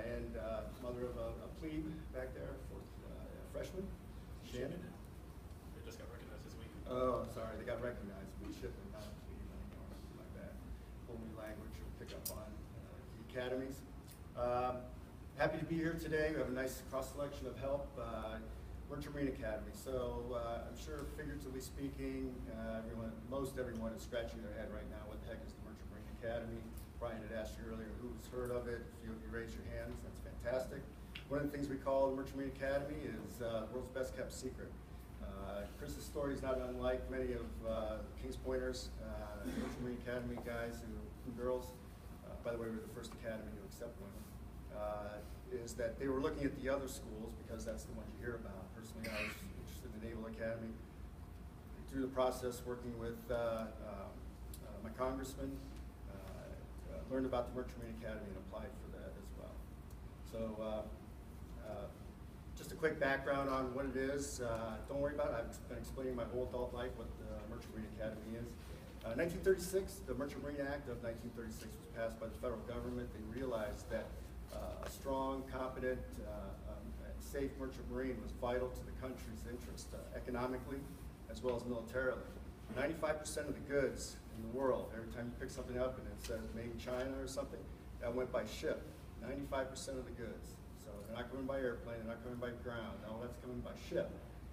F: and mother of a plebe back there, freshman, Shannon.
G: They just got recognized this week.
F: Oh, I'm sorry, they got recognized. Midshipman, not a plebe anymore, something like that. Whole new language to pick up on the academies. Happy to be here today. We have a nice cross-selection of help. Merchant Marine Academy. So I'm sure, figuratively speaking, most everyone is scratching their head right now. What the heck is the Merchant Marine Academy? Brian had asked you earlier who's heard of it. If you raise your hands, that's fantastic. One of the things we call the Merchant Marine Academy is the world's best kept secret. Chris's story is not unlike many of Kings Pointers, Merchant Marine Academy guys and girls. By the way, we're the first academy to accept women. Is that they were looking at the other schools because that's the ones you hear about. Personally, I was interested in the Naval Academy. They through the process working with my congressman, learned about the Merchant Marine Academy and applied for that as well. So just a quick background on what it is. Don't worry about it. I've been explaining my whole adult life what the Merchant Marine Academy is. 1936, the Merchant Marine Act of 1936 was passed by the federal government. They realized that a strong, competent, and safe merchant marine was vital to the country's interest economically as well as militarily. 95% of the goods in the world, every time you pick something up and it says made in China or something, that went by ship. 95% of the goods. So they're not coming by airplane, they're not coming by ground, no, that's coming by ship.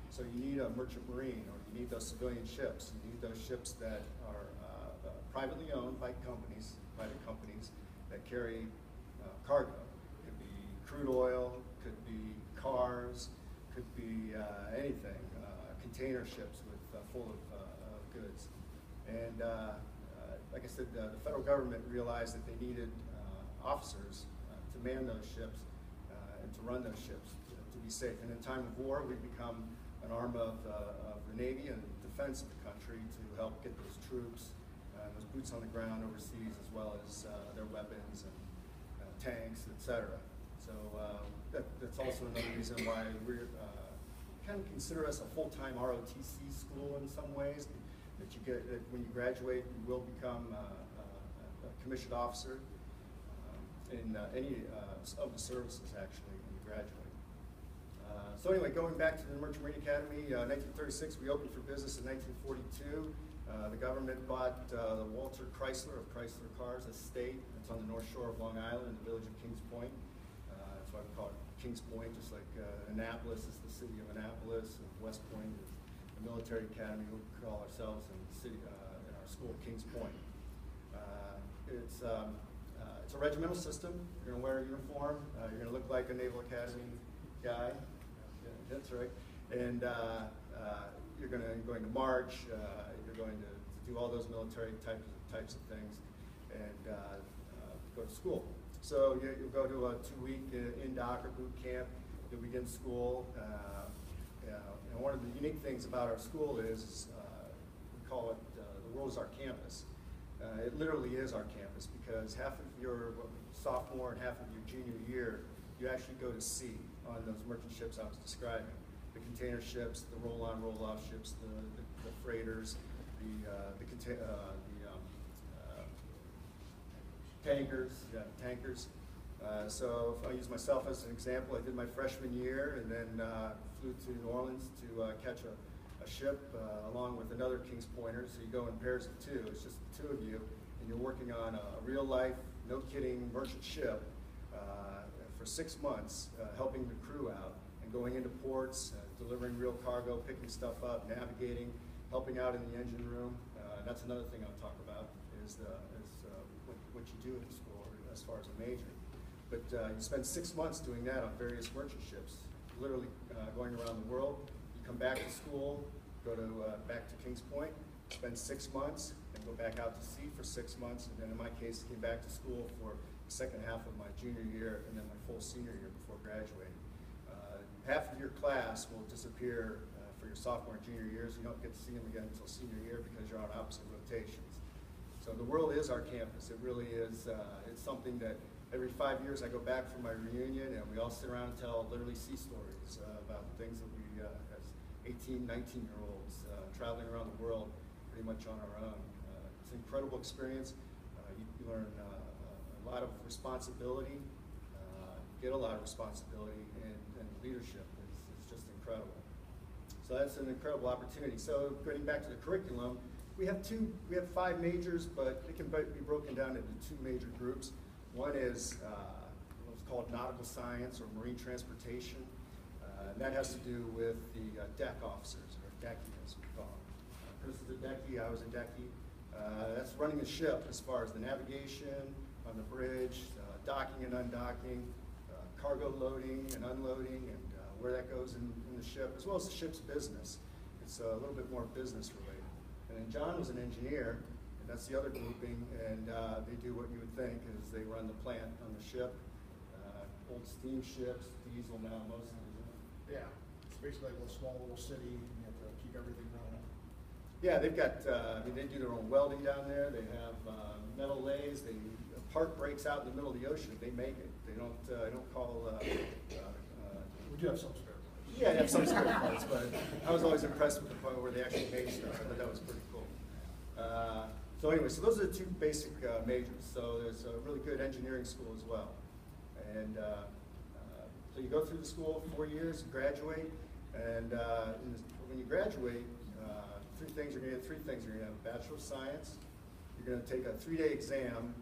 F: So you need a merchant marine, or you need those civilian ships. You need those ships that are privately owned by companies, private companies, that carry cargo. Could be crude oil, could be cars, could be anything, container ships with full of goods. And like I said, the federal government realized that they needed officers to man those ships and to run those ships to be safe. And in time of war, we've become an arm of the Navy and defense of the country to help get those troops, those boots on the ground overseas, as well as their weapons and tanks, etc. So that's also another reason why we're kind of consider us a full-time ROTC school in some ways. That you get that when you graduate, you will become a commissioned officer in any of the services actually when you graduate. So anyway, going back to the Merchant Marine Academy, 1936, we opened for business in 1942. The government bought the Walter Chrysler of Chrysler Cars estate. It's on the north shore of Long Island in the village of Kings Point. That's why we call it Kings Point, just like Annapolis is the city of Annapolis, and West Point is the military academy. We call ourselves in the city, in our school, Kings Point. It's a regimental system. You're going to wear a uniform. You're going to look like a Naval Academy guy. Yeah, that's right. And you're going to march. You're going to do all those military types of things, and go to school. So you'll go to a 2-week in-dock or boot camp. You'll begin school. And one of the unique things about our school is we call it the world is our campus. It literally is our campus because half of your sophomore and half of your junior year, you actually go to sea on those merchant ships I was describing. The container ships, the roll-on, roll-off ships, the freighters, tankers. So if I use myself as an example, I did my freshman year and then flew to New Orleans to catch a ship along with another Kings Pointer. So you go in pairs of two. It's just the two of you, and you're working on a real-life, no-kidding merchant ship for 6 months, helping the crew out and going into ports, delivering real cargo, picking stuff up, navigating, helping out in the engine room. That's another thing I'll talk about is what you do at the school as far as a major. But you spend 6 months doing that on various merchant ships, literally going around the world. You come back to school, go to back to Kings Point, spend 6 months, and go back out to sea for 6 months. And then in my case, came back to school for the second half of my junior year and then my full senior year before graduating. Half of your class will disappear for your sophomore and junior years. You don't get to see them again until senior year because you're on opposite rotations. So the world is our campus. It really is. It's something that every 5 years I go back for my reunion and we all sit around and tell literally sea stories about the things that we, as 18, 19-year-olds, traveling around the world pretty much on our own. It's an incredible experience. You learn a lot of responsibility, get a lot of responsibility, and leadership is just incredible. So that's an incredible opportunity. So getting back to the curriculum, we have 5 majors, but it can be broken down into 2 major groups. One is what's called nautical science or marine transportation. And that has to do with the deck officers, or decky as we call them. Chris is a decky, I was a decky. That's running the ship as far as the navigation on the bridge, docking and undocking, cargo loading and unloading, and where that goes in the ship, as well as the ship's business. It's a little bit more business related. And then John was an engineer, and that's the other grouping, and they do what you would think is they run the plant on the ship, old steamships, diesel now mostly.
G: Yeah, it's basically like a small little city, and you have to keep everything running.
F: Yeah, they've got, I mean, they do their own welding down there. They have metal lathes. They, a part breaks out in the middle of the ocean, they make it. They don't call,
H: We do have some spare parts.
F: yeah, they have some spare parts, but I was always impressed with the part where they actually made stuff. I thought that was pretty cool. So anyway, so those are the two basic majors. So there's a really good engineering school as well. And so you go through the school 4 years, you graduate, and when you graduate, three things you're going to get. You're going to have a Bachelor of Science. You're going to take a 3-day exam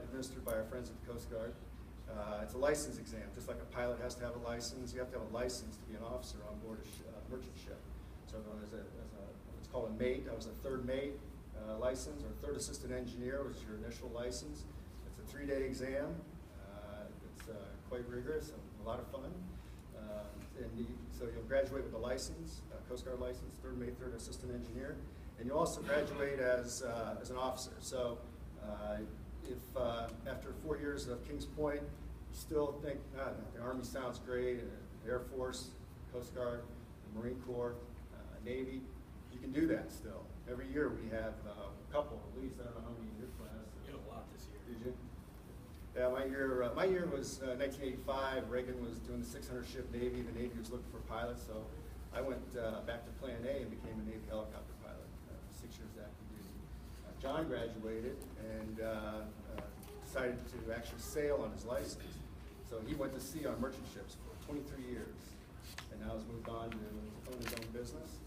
F: administered by our friends at the Coast Guard. It's a license exam, just like a pilot has to have a license. You have to have a license to be an officer on board a merchant ship. So it's called a mate. I was a third mate license, or third assistant engineer was your initial license. It's a 3-day exam. It's quite rigorous and a lot of fun. So you'll graduate with a license, a Coast Guard license, third mate, third assistant engineer, and you'll also graduate as an officer. So if after 4 years of Kings Point, you still think, the Army sounds great, the Air Force, Coast Guard, the Marine Corps, Navy, you can do that still. Every year we have a couple, at least. I don't know how many in your class.
G: You had a lot this year.
F: Did you? Yeah, my year was 1985. Reagan was doing the 600-ship Navy. The Navy was looking for pilots, so I went back to Plan A and became a Navy helicopter pilot 6 years active duty. John graduated and decided to actually sail on his license. So he went to sea on merchant ships for 23 years, and now has moved on to own his own business.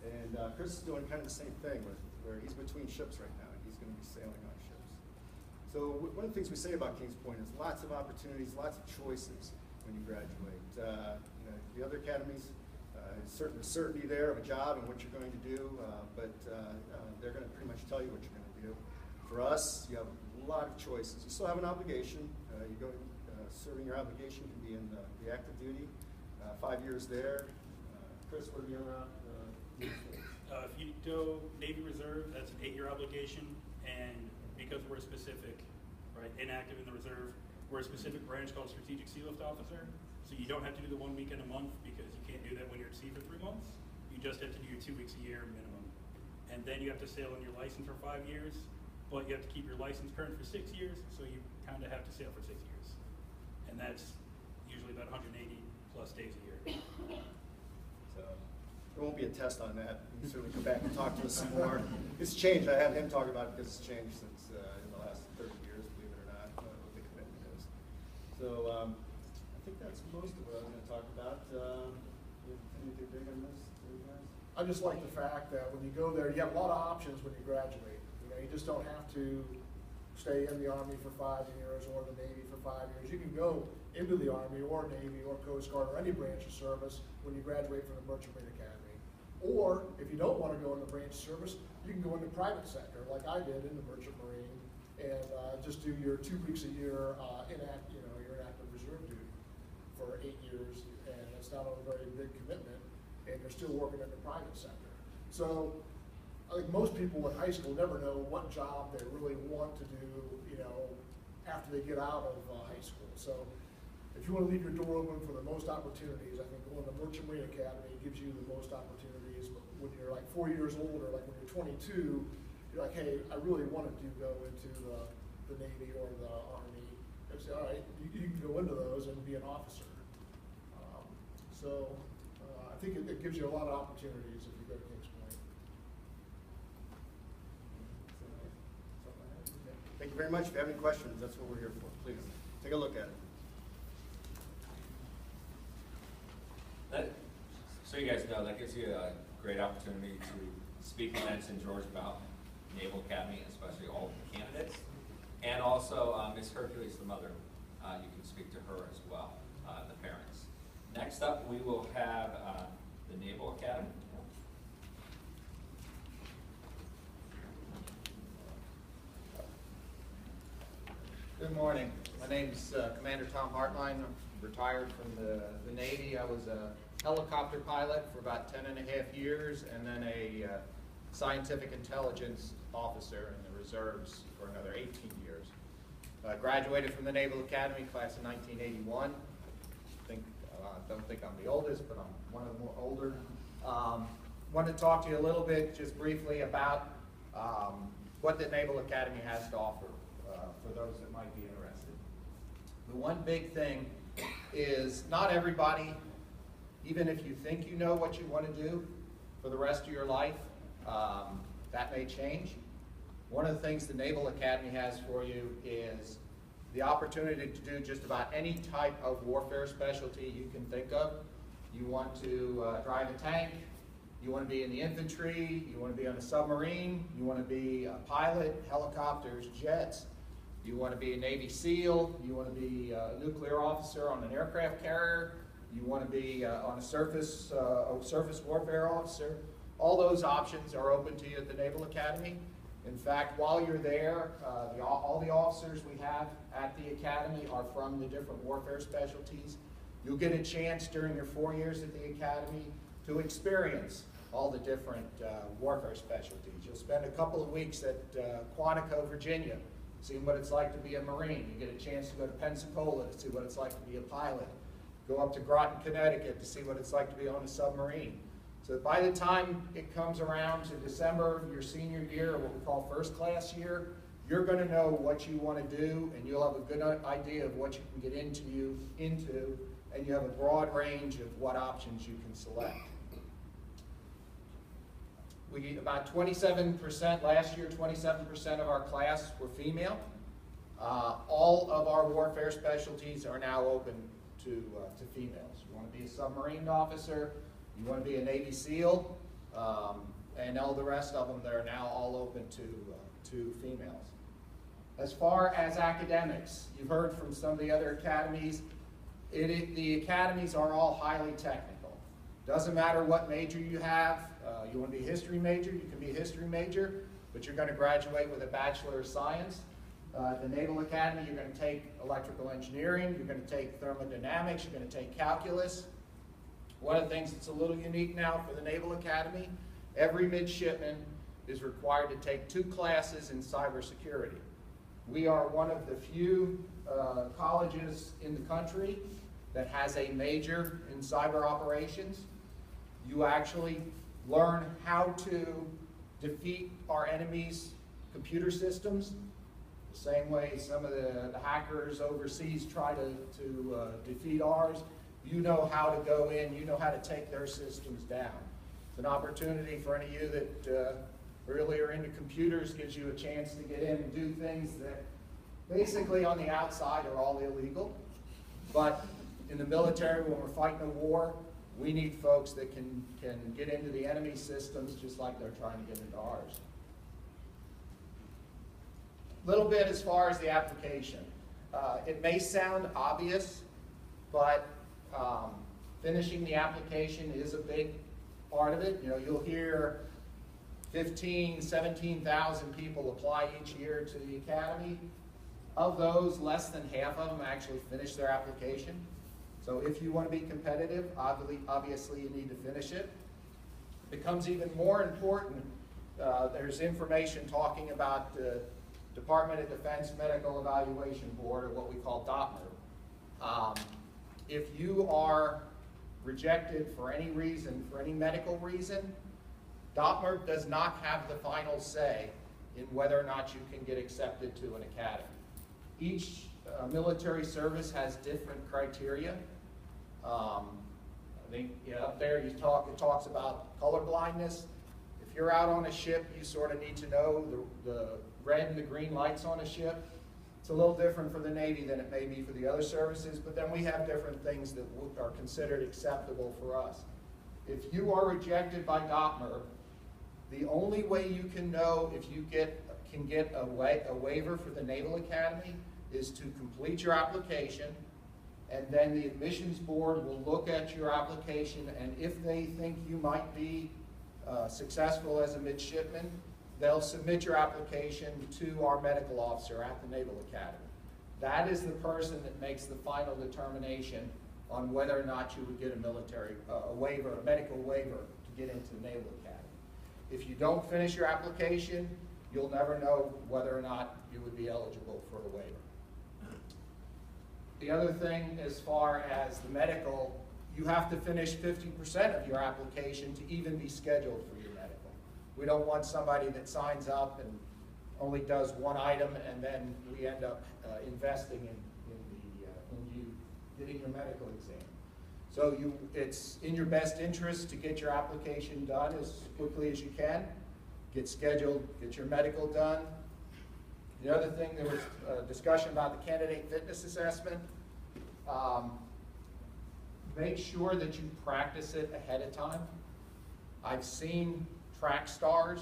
F: And Chris is doing kind of the same thing, where he's between ships right now, and he's going to be sailing on ships. So one of the things we say about Kings Point is lots of opportunities, lots of choices when you graduate. The other academies, there's certainty there of a job and what you're going to do, but they're going to pretty much tell you what you're going to do. For us, you have a lot of choices. You still have an obligation. You go serving your obligation can be in the active duty, 5 years there. Chris, what are the other
G: If you do Navy Reserve, that's an 8-year obligation, and because we're specific, right, inactive in the reserve, we're a specific branch called Strategic Sea Lift Officer, so you don't have to do the 1 weekend a month because you can't do that when you're at sea for 3 months. You just have to do your 2 weeks a year minimum. And then you have to sail on your license for 5 years, but you have to keep your license current for 6 years, so you kind of have to sail for 6 years. And that's usually about 180 plus days a year.
F: So there won't be a test on that. You can certainly come back and talk to us some more. It's changed. I have him talk about it because it's changed since in the last 30 years, believe it or not, what the commitment is. So I think that's most of what I was going to talk about. Anything big on this, guys?
H: I just like the fact that when you go there, you have a lot of options when you graduate. You just don't have to stay in the Army for 5 years or the Navy for 5 years. You can go into the Army or Navy or Coast Guard or any branch of service when you graduate from the Merchant Marine Academy. Or if you don't want to go in the branch of service, you can go in the private sector like I did in the Merchant Marine and just do your 2 weeks a year your inactive reserve duty for 8 years, and it's not a very big commitment, and you're still working in the private sector. So I think most people in high school never know what job they really want to do, after they get out of high school. So if you want to leave your door open for the most opportunities, I think going to Merchant Marine Academy gives you the most opportunities. But when you're like 4 years older, like when you're 22, you're like, hey, I really wanted to go into the Navy or the Army. They say, all right, you can go into those and be an officer. I think it gives you a lot of opportunities if you go to Kings Point.
F: Thank you very much. If you have any questions, that's what we're here for. Please take a look at it.
A: So you guys know, that gives you a great opportunity to speak to Ensign George about Naval Academy, especially all the candidates. And also Ms. Hercules, the mother, you can speak to her as well, the parents. Next up, we will have the Naval Academy.
I: Good morning. My name's Commander Tom Hartline. I'm retired from the Navy. I was a helicopter pilot for about 10.5 years, and then a scientific intelligence officer in the reserves for another 18 years. I graduated from the Naval Academy class of 1981. Don't think I'm the oldest, but I'm one of the more older. want to talk to you a little bit, just briefly, about what the Naval Academy has to offer for those that might be interested. The one big thing is not everybody, even if you think you know what you want to do for the rest of your life, that may change. One of the things the Naval Academy has for you is the opportunity to do just about any type of warfare specialty you can think of. You want to drive a tank, you want to be in the infantry, you want to be on a submarine, you want to be a pilot, helicopters, jets, you want to be a Navy SEAL, you want to be a nuclear officer on an aircraft carrier, you want to be on a surface warfare officer. All those options are open to you at the Naval Academy. In fact, while you're there, all the officers we have at the Academy are from the different warfare specialties. You'll get a chance during your 4 years at the Academy to experience all the different warfare specialties. You'll spend a couple of weeks at Quantico, Virginia, seeing what it's like to be a Marine. You get a chance to go to Pensacola to see what it's like to be a pilot. Go up to Groton, Connecticut to see what it's like to be on a submarine. So by the time it comes around to December of your senior year, or what we call first class year, you're going to know what you want to do, and you'll have a good idea of what you can get into, and you have a broad range of what options you can select. About 27%, last year, 27% of our class were female. All of our warfare specialties are now open to females. You want to be a submarine officer, you want to be a Navy SEAL, and all the rest of them, they're now all open to females. As far as academics, you've heard from some of the other academies, the academies are all highly technical. Doesn't matter what major you have. You want to be a history major, you can be a history major, but you're going to graduate with a Bachelor of Science. The Naval Academy, you're going to take electrical engineering, you're going to take thermodynamics, you're going to take calculus. One of the things that's a little unique now for the Naval Academy, every midshipman is required to take 2 classes in cybersecurity. We are one of the few colleges in the country that has a major in cyber operations. You actually learn how to defeat our enemies' computer systems, the same way some of the hackers overseas try to defeat ours. You know how to go in, you know how to take their systems down. It's an opportunity for any of you that really are into computers, gives you a chance to get in and do things that basically on the outside are all illegal. But in the military, when we're fighting a war, we need folks that can get into the enemy systems just like they're trying to get into ours. A little bit as far as the application. It may sound obvious, but finishing the application is a big part of it. You know, you'll hear 15,000, 17,000 people apply each year to the Academy. Of those, less than half of them actually finish their application. So if you want to be competitive, obviously you need to finish it. It becomes even more important. There's information talking about the Department of Defense Medical Evaluation Board, or what we call DOPMER. If you are rejected for any reason, for any medical reason, DOPMER does not have the final say in whether or not you can get accepted to an academy. Each military service has different criteria. I think up there it talks about color blindness. If you're out on a ship, you sort of need to know the red and the green lights on a ship. It's a little different for the Navy than it may be for the other services, but then we have different things that are considered acceptable for us. If you are rejected by DOPMER, the only way you can know if you can get a waiver for the Naval Academy is to complete your application, and then the admissions board will look at your application, and if they think you might be successful as a midshipman, they'll submit your application to our medical officer at the Naval Academy. That is the person that makes the final determination on whether or not you would get a military waiver, a medical waiver to get into the Naval Academy. If you don't finish your application, you'll never know whether or not you would be eligible for a waiver. The other thing, as far as the medical, you have to finish 50% of your application to even be scheduled for your medical. We don't want somebody that signs up and only does one item, and then we end up investing in you getting your medical exam. So it's in your best interest to get your application done as quickly as you can, get scheduled, get your medical done. The other thing, there was a discussion about the candidate fitness assessment. Make sure that you practice it ahead of time. I've seen track stars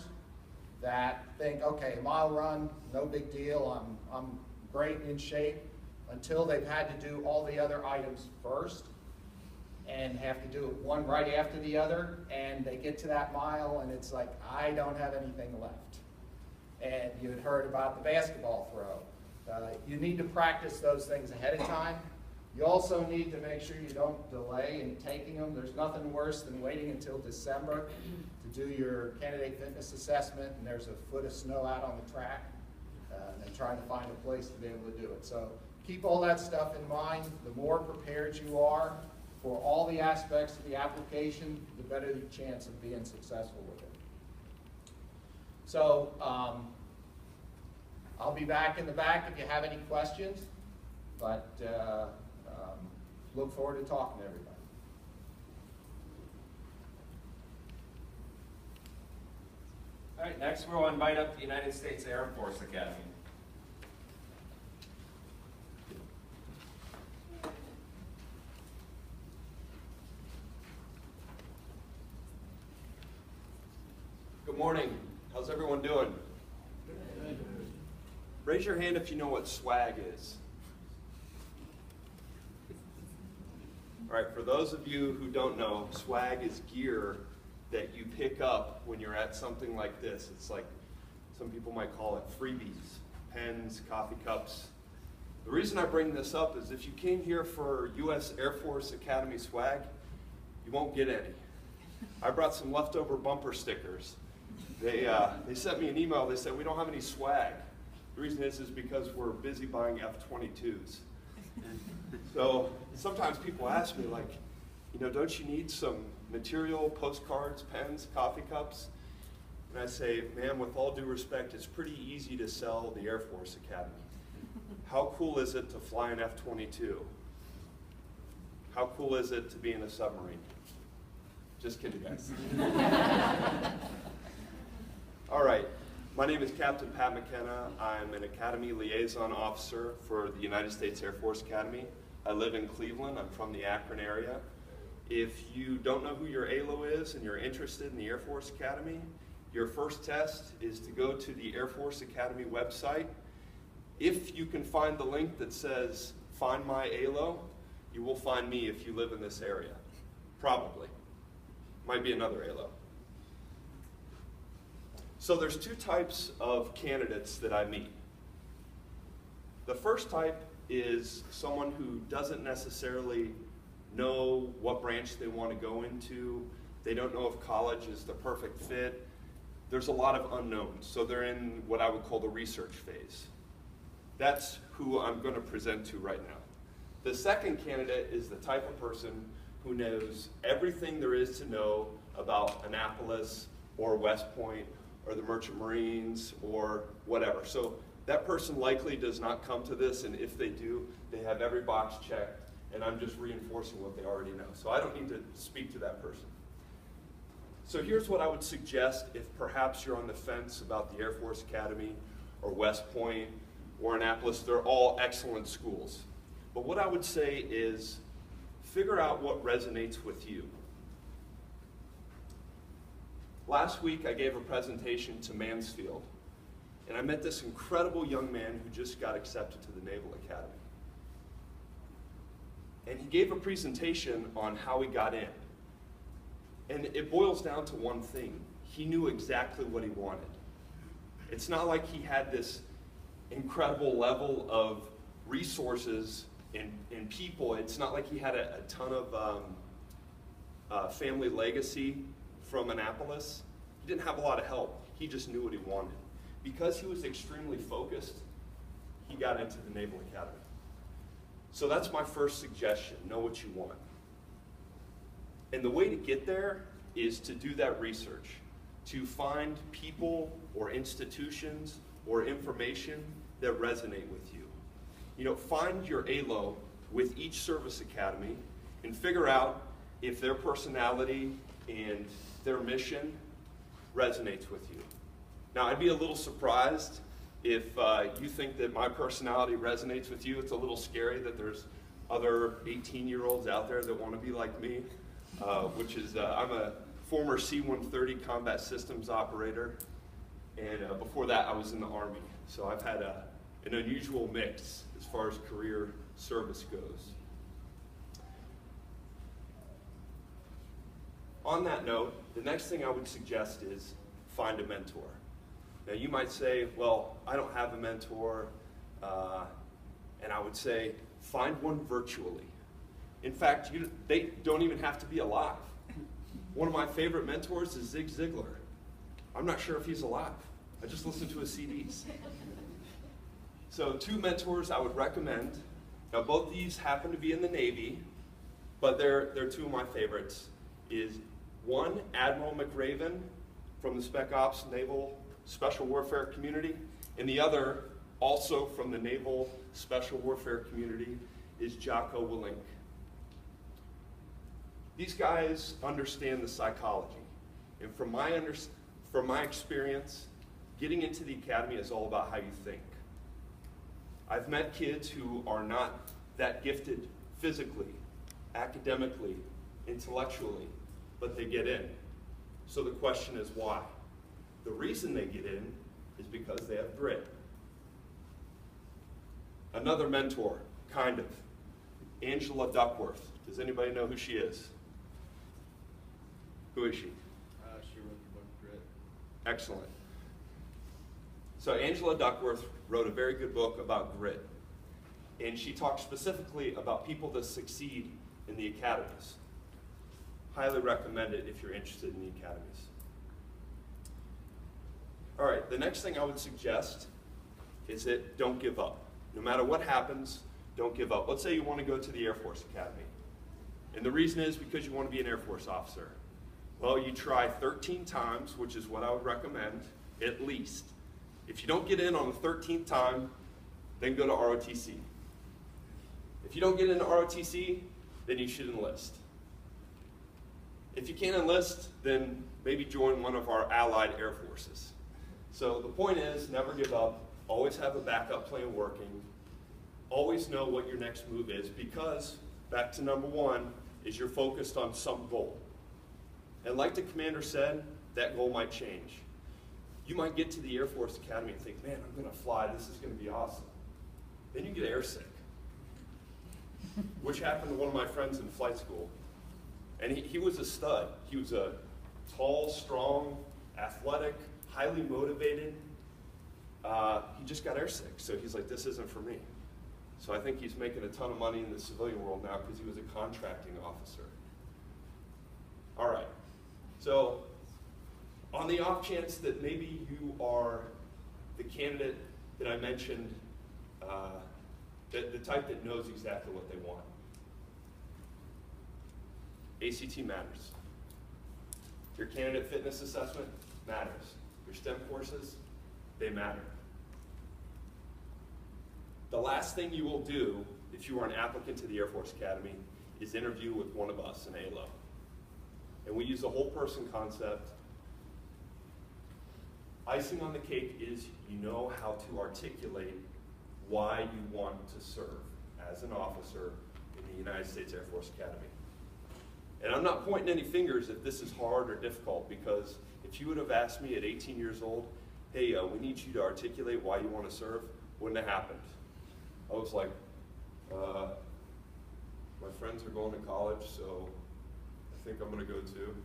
I: that think, okay, mile run, no big deal, I'm great in shape, until they've had to do all the other items first and have to do it one right after the other, and they get to that mile and it's like, I don't have anything left. And you had heard about the basketball throw. You need to practice those things ahead of time. You also need to make sure you don't delay in taking them. There's nothing worse than waiting until December to do your candidate fitness assessment, and there's a foot of snow out on the track, and then trying to find a place to be able to do it. So keep all that stuff in mind. The more prepared you are for all the aspects of the application, the better the chance of being successful with it. So I'll be back in the back if you have any questions, but look forward to talking to everybody.
A: All right, next we'll invite up the United States Air Force Academy.
J: Good morning. How's everyone doing? Raise your hand if you know what swag is. All right, for those of you who don't know, swag is gear that you pick up when you're at something like this. It's like, some people might call it freebies, pens, coffee cups. The reason I bring this up is if you came here for U.S. Air Force Academy swag, you won't get any. I brought some leftover bumper stickers. They sent me an email. They said, we don't have any swag. The reason is because we're busy buying F-22s. So sometimes people ask me, like, don't you need some material, postcards, pens, coffee cups? And I say, ma'am, with all due respect, it's pretty easy to sell the Air Force Academy. How cool is it to fly an F-22? How cool is it to be in a submarine? Just kidding, guys. All right, my name is Captain Pat McKenna. I'm an Academy Liaison Officer for the United States Air Force Academy. I live in Cleveland. I'm from the Akron area. If you don't know who your ALO is and you're interested in the Air Force Academy, your first test is to go to the Air Force Academy website. If you can find the link that says, Find My ALO, you will find me if you live in this area. Probably. Might be another ALO. So there's two types of candidates that I meet. The first type is someone who doesn't necessarily know what branch they want to go into. They don't know if college is the perfect fit. There's a lot of unknowns, so they're in what I would call the research phase. That's who I'm going to present to right now. The second candidate is the type of person who knows everything there is to know about Annapolis or West Point or the Merchant Marines or whatever. So that person likely does not come to this, and if they do, they have every box checked, and I'm just reinforcing what they already know. So I don't need to speak to that person. So here's what I would suggest if perhaps you're on the fence about the Air Force Academy or West Point or Annapolis. They're all excellent schools. But what I would say is figure out what resonates with you. Last week I gave a presentation to Mansfield, and I met this incredible young man who just got accepted to the Naval Academy. And he gave a presentation on how he got in. And it boils down to one thing. He knew exactly what he wanted. It's not like he had this incredible level of resources and people. It's not like he had a ton of family legacy from Annapolis. He didn't have a lot of help. He just knew what he wanted. Because he was extremely focused, he got into the Naval Academy. So that's my first suggestion. Know what you want. And the way to get there is to do that research, to find people or institutions or information that resonate with you. You know, find your ALO with each service academy and figure out if their personality and their mission resonates with you. Now, I'd be a little surprised if you think that my personality resonates with you. It's a little scary that there's other 18-year-olds out there that want to be like me, which is, I'm a former C-130 combat systems operator, and before that I was in the Army. So I've had an unusual mix as far as career service goes. On that note, the next thing I would suggest is find a mentor. Now you might say, well, I don't have a mentor, and I would say, find one virtually. In fact, they don't even have to be alive. One of my favorite mentors is Zig Ziglar. I'm not sure if he's alive. I just listen to his CDs. So 2 mentors I would recommend. Now both these happen to be in the Navy, but they're 2 of my favorites. Is one, Admiral McRaven from the Spec Ops Naval Special Warfare community, and the other, also from the Naval Special Warfare community, is Jocko Willink. These guys understand the psychology, and from my experience, getting into the academy is all about how you think. I've met kids who are not that gifted physically, academically, intellectually, but they get in. So the question is why? The reason they get in is because they have grit. Another mentor, kind of, Angela Duckworth. Does anybody know who she is? Who is she?
F: She wrote the book Grit.
J: Excellent. So Angela Duckworth wrote a very good book about grit. And she talks specifically about people that succeed in the academies. Highly recommend it if you're interested in the academies. All right, the next thing I would suggest is that don't give up. No matter what happens, don't give up. Let's say you want to go to the Air Force Academy. And the reason is because you want to be an Air Force officer. Well, you try 13 times, which is what I would recommend, at least. If you don't get in on the 13th time, then go to ROTC. If you don't get into ROTC, then you should enlist. If you can't enlist, then maybe join one of our allied air forces. So the point is, never give up. Always have a backup plan working. Always know what your next move is, because, back to number 1, is you're focused on some goal. And like the commander said, that goal might change. You might get to the Air Force Academy and think, man, I'm going to fly. This is going to be awesome. Then you get airsick, which happened to one of my friends in flight school. And he was a stud. He was a tall, strong, athletic, highly motivated. He just got airsick. So he's like, this isn't for me. So I think he's making a ton of money in the civilian world now because he was a contracting officer. All right. So on the off chance that maybe you are the candidate that I mentioned, the type that knows exactly what they want, ACT matters. Your candidate fitness assessment matters. Your STEM courses, they matter. The last thing you will do if you are an applicant to the Air Force Academy is interview with one of us in ALO. And we use the whole person concept. Icing on the cake is you know how to articulate why you want to serve as an officer in the United States Air Force Academy. And I'm not pointing any fingers if this is hard or difficult, because if you would have asked me at 18 years old, hey, we need you to articulate why you want to serve, wouldn't have happened. I was like, my friends are going to college, so I think I'm going to go too.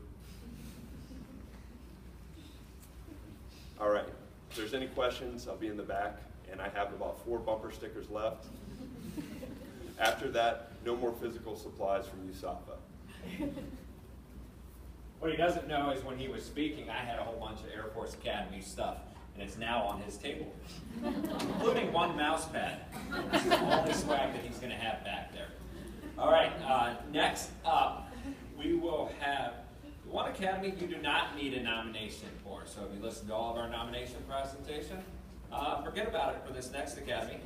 J: All right, if there's any questions, I'll be in the back, and I have about 4 bumper stickers left. After that, no more physical supplies from USAFA.
A: What he doesn't know is when he was speaking, I had a whole bunch of Air Force Academy stuff, and it's now on his table, including 1 mouse pad. All the swag that he's going to have back there. All right, next up, we will have One Academy you do not need a nomination for. So if you listen to all of our nomination presentation, forget about it for this next Academy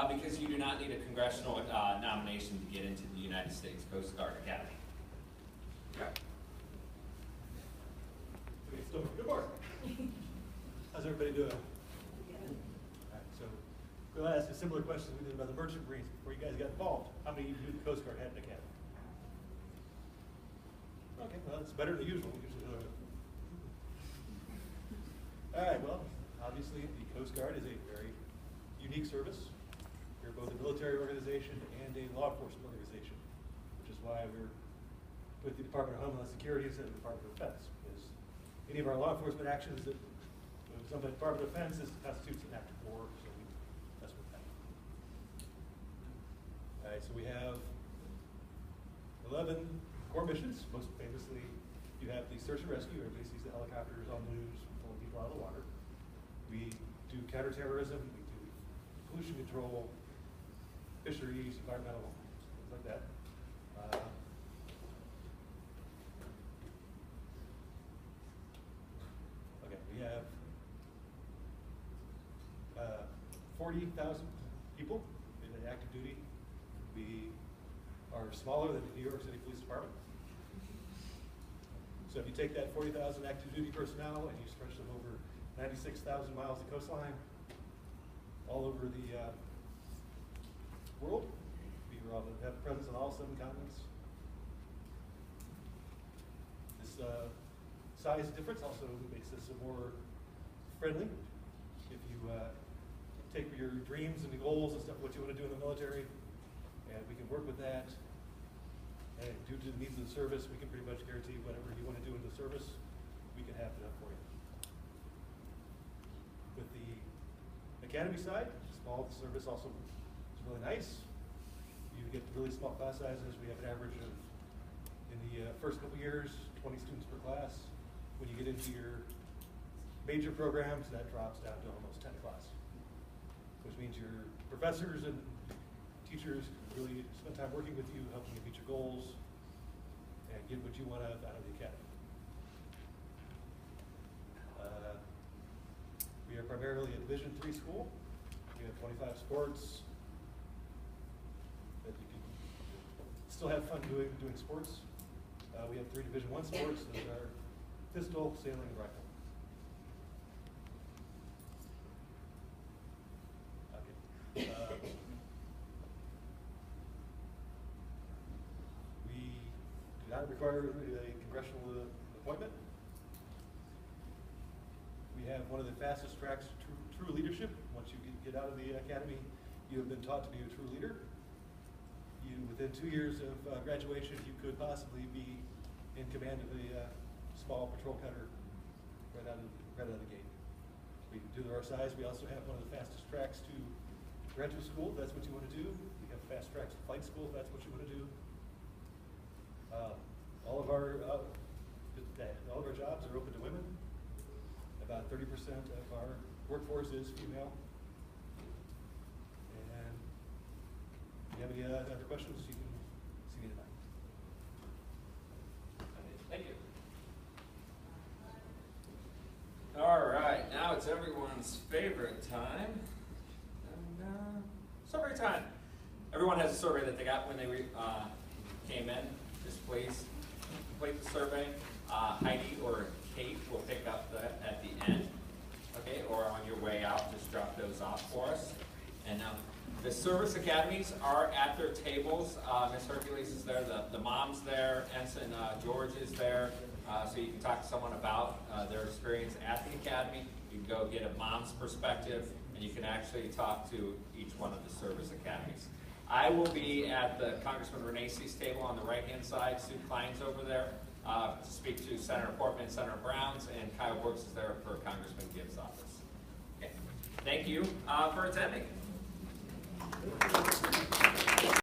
A: because you do not need a congressional nomination to get into the United States Coast Guard Academy. Okay.
K: Okay, so good morning. How's everybody doing? All right, so we'll ask a similar question we did about the Merchant Marines before you guys got involved. How many of you knew the Coast Guard had an academy? Okay, well, it's better than usual. All right, well, obviously the Coast Guard is a very unique service. We're both a military organization and a law enforcement organization, which is why we're with the Department of Homeland Security instead of the Department of Defense. Because any of our law enforcement actions that some of the Department of Defense constitutes an act of war, so that's what that. All right, so we have 11 core missions. Most famously, you have the search and rescue. Everybody sees the helicopters on the news pulling people out of the water. We do counterterrorism. We do pollution control, fisheries, environmental, things like that. Okay, we have 40,000 people in active duty. We are smaller than the New York City Police Department. So if you take that 40,000 active duty personnel and you stretch them over 96,000 miles of coastline, all over the world, we have a presence on all 7 continents. This size difference also makes us more friendly. If you take your dreams and the goals and stuff, what you want to do in the military, and we can work with that. And due to the needs of the service, we can pretty much guarantee whatever you want to do in the service, we can have it up for you. With the academy side, small service also is really nice. You get really small class sizes. We have an average of, in the first couple years, 20 students per class. When you get into your major programs, that drops down to almost 10 class, which means your professors and teachers really spend time working with you, helping you meet your goals, and get what you want out of the academy. We are primarily a Division III school. We have 25 sports that you can still have fun doing sports. We have 3 Division I sports. Those are pistol, sailing, and rifle. Okay. We do not require a congressional appointment. We have one of the fastest tracks to true leadership. Once you get out of the academy, you have been taught to be a true leader. Within 2 years of graduation, you could possibly be in command of a small patrol cutter right out of the gate. We do our size. We also have one of the fastest tracks to graduate school, if that's what you want to do. We have fast tracks to flight school, if that's what you want to do. All of our jobs are open to women. About 30% of our workforce is female. And if you have any other questions, you can see me tonight.
A: Thank you. All right, now it's everyone's favorite time. And, survey time. Everyone has a survey that they got when they came in. Just please complete the survey. Heidi or Kate will pick up at the end, okay, or on your way out, just drop those off for us. And the service academies are at their tables. Ms. Hercules is there, the mom's there, Ensign George is there, so you can talk to someone about their experience at the academy. You can go get a mom's perspective, and you can actually talk to each one of the service academies. I will be at the Congressman Renese's table on the right-hand side. Sue Klein's over there to speak to Senator Portman, Senator Browns, and Kyle Brooks is there for Congressman Gibbs' office. Okay. Thank you for attending.